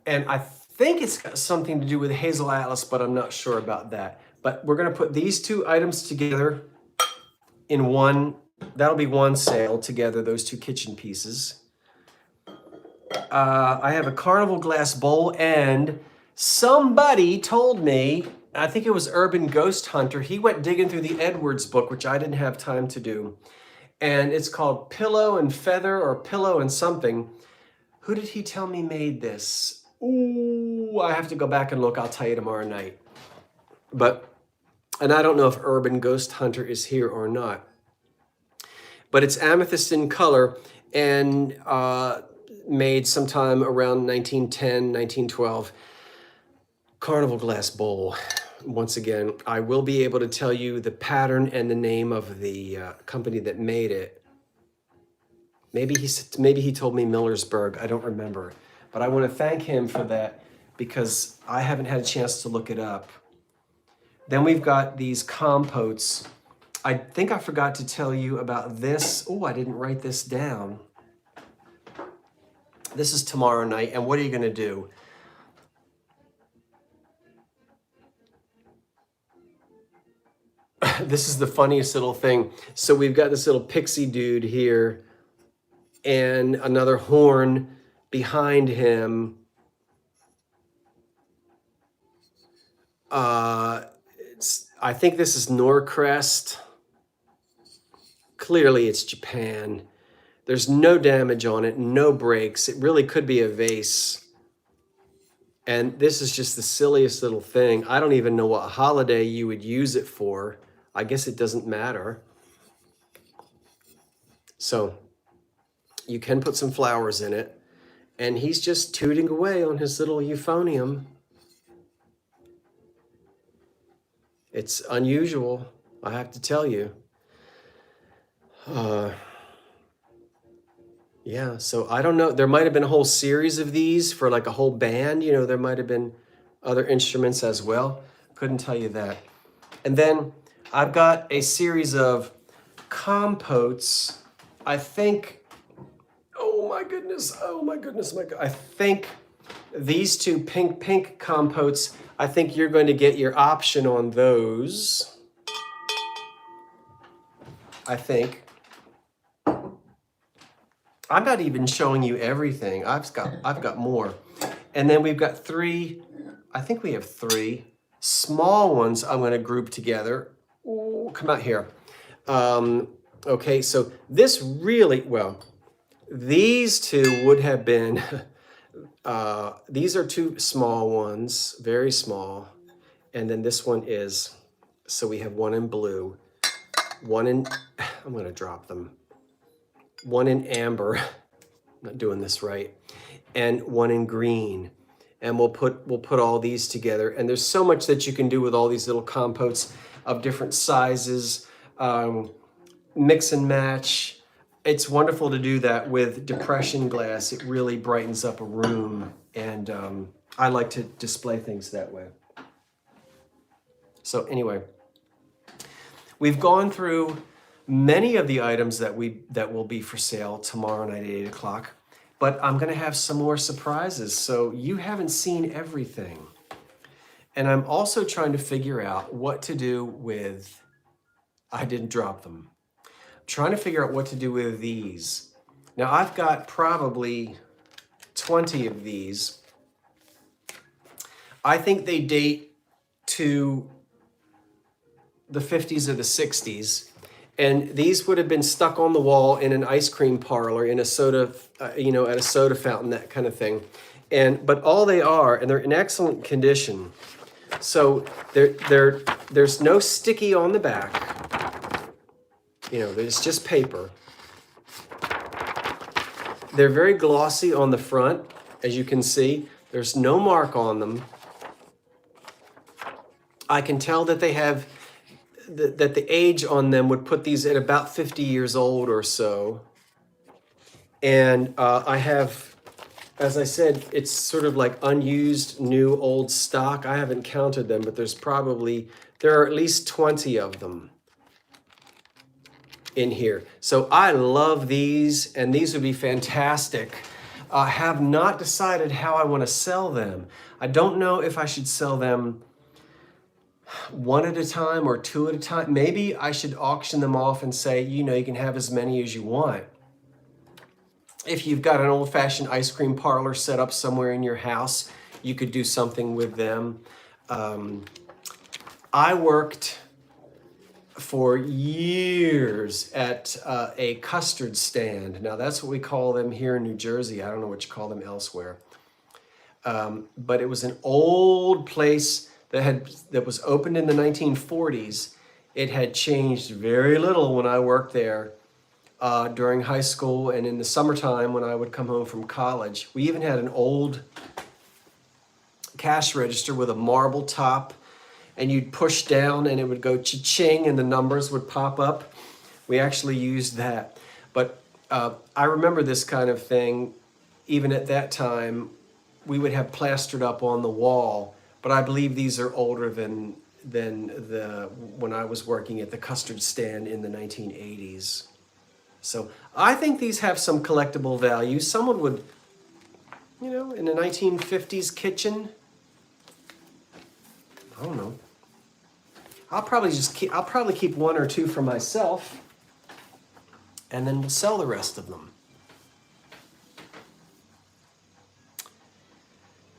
and I think it's got something to do with Hazel Atlas, but I'm not sure about that. But we're going to put these 2 items together in one That'll be one sale together, those two kitchen pieces. I have a carnival glass bowl, and somebody told me, I think it was Urban Ghost Hunter, he went digging through the Edwards book, which I didn't have time to do. And it's called Pillow and Feather or Pillow and something. Who did he tell me made this? Ooh, I have to go back and look. I'll tell you tomorrow night. And I don't know if Urban Ghost Hunter is here or not. But it's amethyst in color and made sometime around 1910, 1912. Carnival glass bowl. Once again, I will be able to tell you the pattern and the name of the company that made it. Maybe he told me Millersburg. I don't remember. But I want to thank him for that because I haven't had a chance to look it up. Then we've got these compotes. I think I forgot to tell you about this. Oh, I didn't write this down. This is tomorrow night, and what are you going to do? This is the funniest little thing. So we've got this little pixie dude here and another horn behind him. I think this is Norcrest. Clearly it's Japan. There's no damage on it, no breaks. It really could be a vase. And this is just the silliest little thing. I don't even know what holiday you would use it for. I guess it doesn't matter. So you can put some flowers in it. And he's just tooting away on his little euphonium. It's unusual, I have to tell you. Yeah, so I don't know. There might have been a whole series of these for like a whole band. You know, there might have been other instruments as well. Couldn't tell you that. And then I've got a series of compotes. I think, oh my goodness, I think these two pink compotes, I think you're going to get your option on those. I think. I'm not even showing you everything. I've got more. And then we've got three, I think we have three small ones I'm going to group together. Ooh, come out here. Okay, so this really, well, these two would have been, these are two small ones, very small. And then this one is, so we have one in blue, one in, I'm going to drop them. One in amber, I'm not doing this right, and one in green. And we'll put all these together. And there's so much that you can do with all these little compotes of different sizes, mix and match. It's wonderful to do that with depression glass. It really brightens up a room. And I like to display things that way. So anyway, we've gone through many of the items that will be for sale tomorrow night at 8 o'clock, but I'm going to have some more surprises, so you haven't seen everything. And I'm also trying to figure out what to do with, I didn't drop them. I'm trying to figure out what to do with these. Now I've got probably 20 of these. I think they date to the 50s or the 60s. And these would have been stuck on the wall in an ice cream parlor, in a soda, at a soda fountain, that kind of thing. But all they are, and they're in excellent condition. So there's no sticky on the back. There's just paper. They're very glossy on the front, as you can see. There's no mark on them. I can tell that they have that the age on them would put these at about 50 years old or so. And I have, as I said, it's sort of like unused, new, old stock. I haven't counted them, but there are at least 20 of them in here. So I love these, and these would be fantastic. I have not decided how I want to sell them. I don't know if I should sell them one at a time or two at a time. Maybe I should auction them off and say, you know, you can have as many as you want. If you've got an old-fashioned ice cream parlor set up somewhere in your house, you could do something with them. I worked for years at a custard stand. Now that's what we call them here in New Jersey. I don't know what you call them elsewhere. But it was an old place that was opened in the 1940s. It had changed very little when I worked there during high school and in the summertime when I would come home from college. We even had an old cash register with a marble top, and you'd push down and it would go cha-ching and the numbers would pop up. We actually used that. But I remember this kind of thing. Even at that time, we would have plastered up on the wall, but I believe these are older than when I was working at the custard stand in the 1980s. So I think these have some collectible value. Someone would, you know, in a 1950s kitchen, I don't know. I'll probably keep one or two for myself, and then we'll sell the rest of them.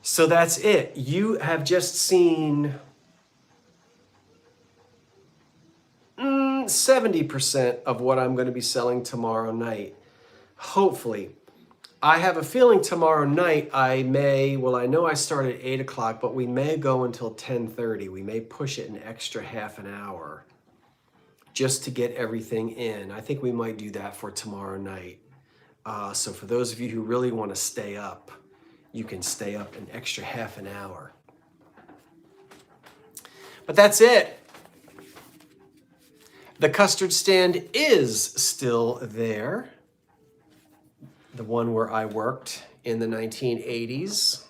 So that's it. You have just seen 70% of what I'm going to be selling tomorrow night. Hopefully. I have a feeling tomorrow night I know I start at 8 o'clock, but we may go until 10:30. We may push it an extra half an hour just to get everything in. I think we might do that for tomorrow night. So for those of you who really want to stay up, you can stay up an extra half an hour. But that's it. The custard stand is still there. The one where I worked in the 1980s.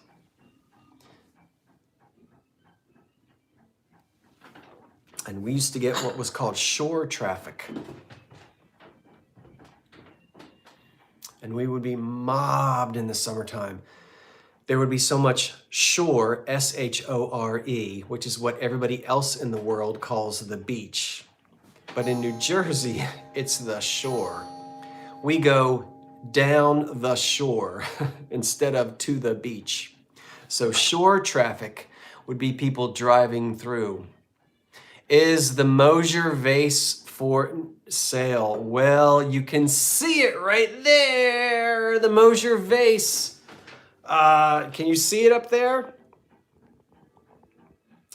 And we used to get what was called shore traffic. And we would be mobbed in the summertime. There would be so much shore, S-H-O-R-E, which is what everybody else in the world calls the beach. But in New Jersey, it's the shore. We go down the shore instead of to the beach. So shore traffic would be people driving through. Is the Mosier vase for sale? Well, you can see it right there, the Mosier vase. Can you see it up there?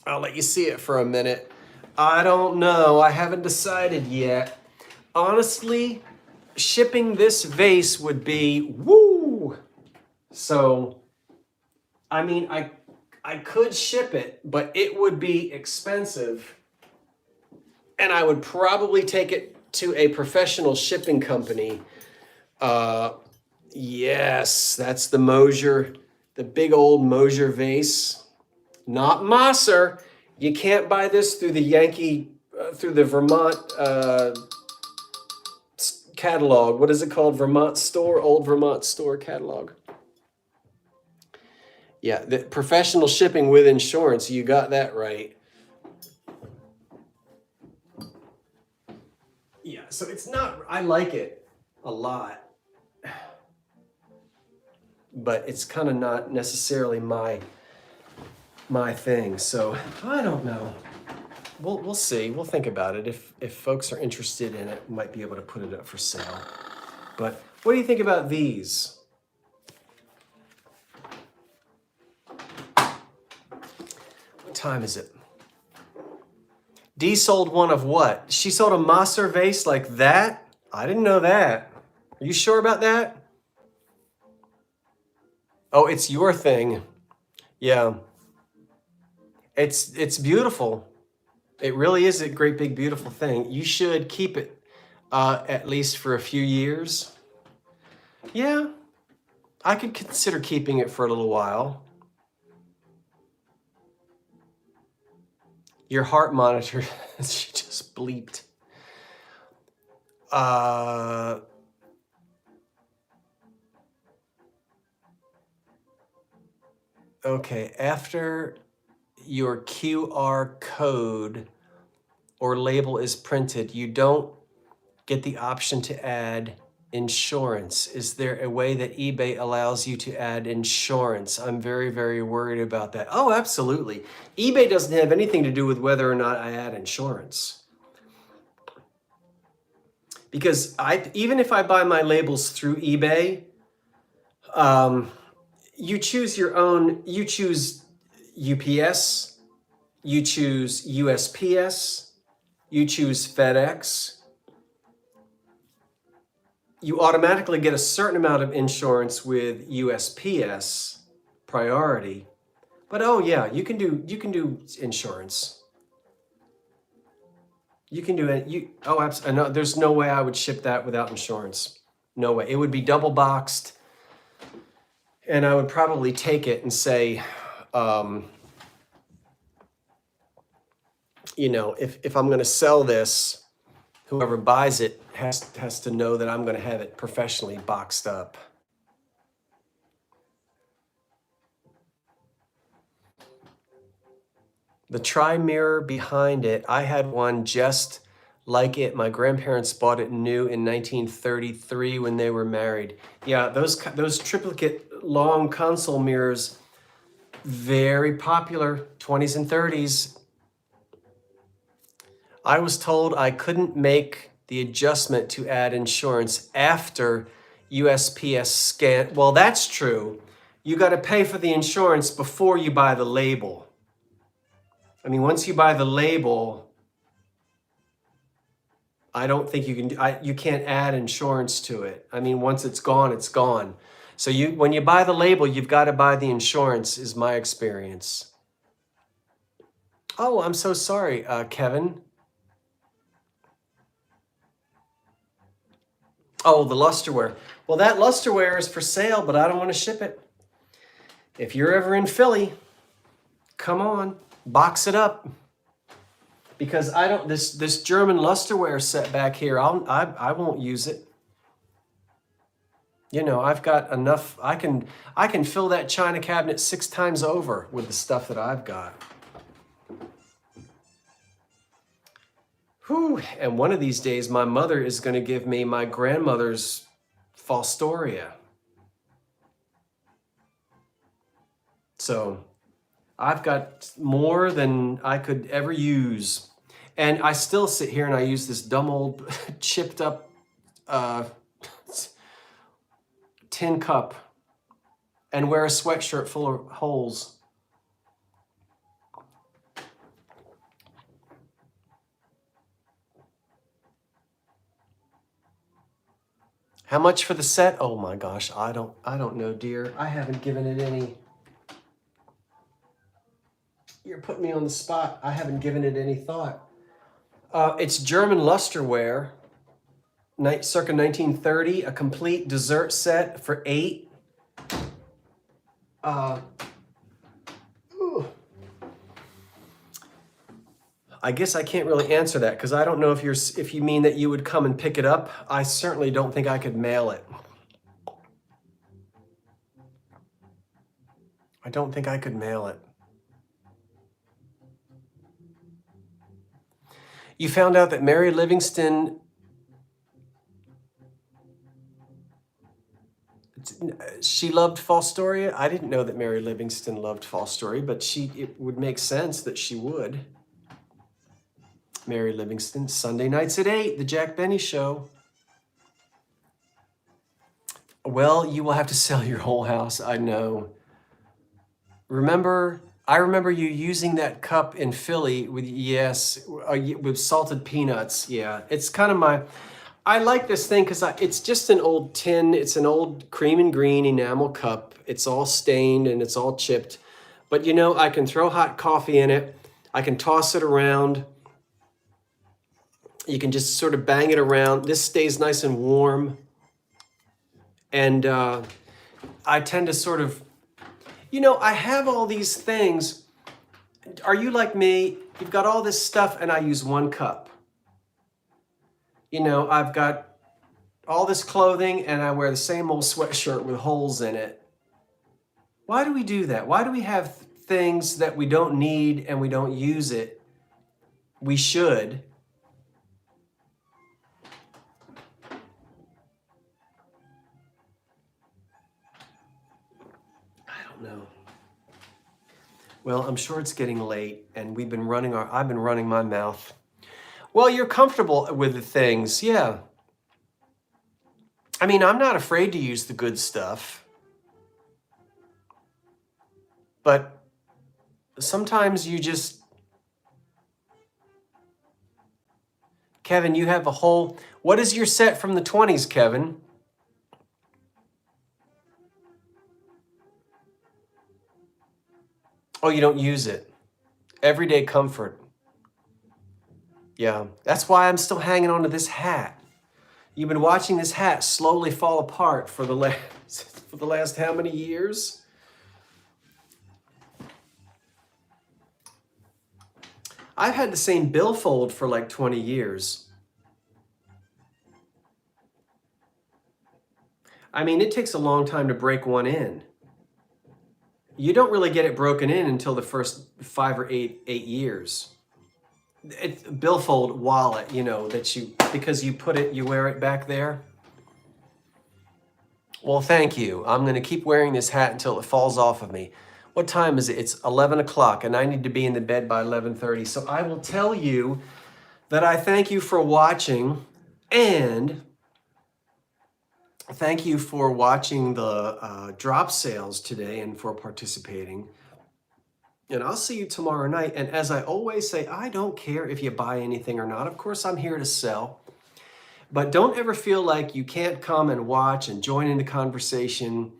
I'll let you see it for a minute. I don't know. I haven't decided yet. Honestly, shipping this vase would be woo. So, I mean, I could ship it, but it would be expensive. And I would probably take it to a professional shipping company. Yes, that's the Mosier, the big old Mosier vase. Not Mosser. You can't buy this through through the Vermont catalog. What is it called? Vermont store, old Vermont store catalog. Yeah, the professional shipping with insurance. You got that right. Yeah, so it's not, I like it a lot, but it's kind of not necessarily my thing. So I don't know. We'll see. We'll think about it. If folks are interested in it, we might be able to put it up for sale. But what do you think about these? What time is it? Dee sold one of what? She sold a Mosser vase like that? I didn't know that. Are you sure about that? Oh, it's your thing. Yeah. It's beautiful. It really is a great, big, beautiful thing. You should keep it at least for a few years. Yeah, I could consider keeping it for a little while. Your heart monitor, she just bleeped. Okay, after your QR code or label is printed, you don't get the option to add insurance. Is there a way that eBay allows you to add insurance? I'm very, very worried about that. Oh, absolutely. eBay doesn't have anything to do with whether or not I add insurance. Because even if I buy my labels through eBay, you choose your own, you choose UPS, you choose USPS, you choose FedEx. You automatically get a certain amount of insurance with USPS priority. But oh yeah, you can do insurance. You can do it. Absolutely. No, there's no way I would ship that without insurance. No way. It would be double boxed. And I would probably take it and say, if I'm going to sell this, whoever buys it has to know that I'm going to have it professionally boxed up. The tri-mirror behind it, I had one just like it. My grandparents bought it new in 1933 when they were married. Yeah, those triplicate long console mirrors, very popular, 20s and 30s. I was told I couldn't make the adjustment to add insurance after USPS scan. Well, that's true. You got to pay for the insurance before you buy the label. I mean, once you buy the label, I don't think you can. You can't add insurance to it. I mean, once it's gone, it's gone. So when you buy the label, you've got to buy the insurance. Is my experience. Oh, I'm so sorry, Kevin. Oh, the lusterware. Well, that lusterware is for sale, but I don't want to ship it. If you're ever in Philly, come on, box it up. Because I don't, this German lusterware set back here, I won't use it. I've got enough. I can fill that china cabinet 6 times over with the stuff that I've got. Whew. And one of these days, my mother is going to give me my grandmother's Fostoria. So I've got more than I could ever use. And I still sit here and I use this dumb old chipped up tin cup and wear a sweatshirt full of holes. How much for the set? Oh my gosh, I don't know, dear. I haven't given it any. You're putting me on the spot. I haven't given it any thought. It's German lusterware, circa 1930, a complete dessert set for 8. I guess I can't really answer that because I don't know if you mean that you would come and pick it up. I certainly don't think I could mail it. I don't think I could mail it. You found out that Mary Livingston, she loved Fostoria? I didn't know that Mary Livingston loved Fostoria, but it would make sense that she would. Mary Livingston, Sunday nights at 8, the Jack Benny Show. Well, you will have to sell your whole house, I know. I remember you using that cup in Philly with salted peanuts. Yeah, it's kind of I like this thing because it's just an old tin. It's an old cream and green enamel cup. It's all stained and it's all chipped. But I can throw hot coffee in it. I can toss it around. You can just sort of bang it around. This stays nice and warm. And I tend to sort of, I have all these things. Are you like me? You've got all this stuff and I use one cup. I've got all this clothing and I wear the same old sweatshirt with holes in it. Why do we do that? Why do we have things that we don't need and we don't use it, we should. I don't know. Well, I'm sure it's getting late, and I've been running my mouth. Well, you're comfortable with the things, yeah. I mean, I'm not afraid to use the good stuff, but sometimes you just, Kevin, you have a whole, what is your set from the 20s, Kevin? Oh, you don't use it. Everyday comfort. Yeah, that's why I'm still hanging on to this hat. You've been watching this hat slowly fall apart for the last how many years? I've had the same billfold for like 20 years. I mean, it takes a long time to break one in. You don't really get it broken in until the first 5 or 8 years. It's a billfold wallet, you know, because you wear it back there. Well, thank you. I'm going to keep wearing this hat until it falls off of me. What time is it? It's 11 o'clock, and I need to be in the bed by 11:30. So I will tell you that I thank you for watching, and thank you for watching the drop sales today and for participating. And I'll see you tomorrow night. And as I always say, I don't care if you buy anything or not. Of course, I'm here to sell. But don't ever feel like you can't come and watch and join in the conversation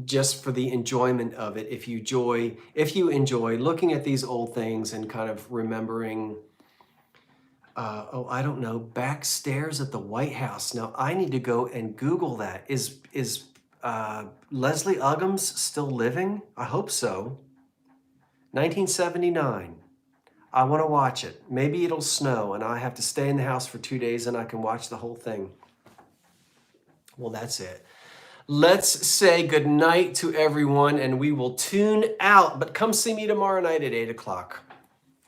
just for the enjoyment of it. If you enjoy looking at these old things and kind of remembering, I don't know, backstairs at the White House. Now, I need to go and Google that. Is Leslie Uggams still living? I hope so. 1979. I want to watch it. Maybe it'll snow and I have to stay in the house for 2 days and I can watch the whole thing. Well, that's it. Let's say good night to everyone and we will tune out. But come see me tomorrow night at 8 o'clock.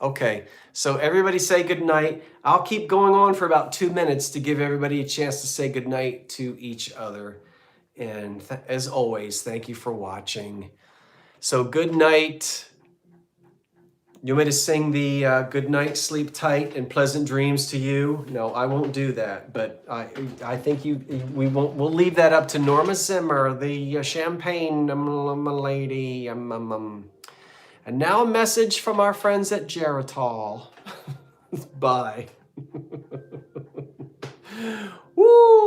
Okay, so everybody say good night. I'll keep going on for about 2 minutes to give everybody a chance to say good night to each other. And as always, thank you for watching. So good night. You want me to sing the good night, sleep tight, and pleasant dreams to you? No, I won't do that. But I think we'll leave that up to Norma Zimmer, the champagne lady. And now a message from our friends at Geritol. Bye. Woo!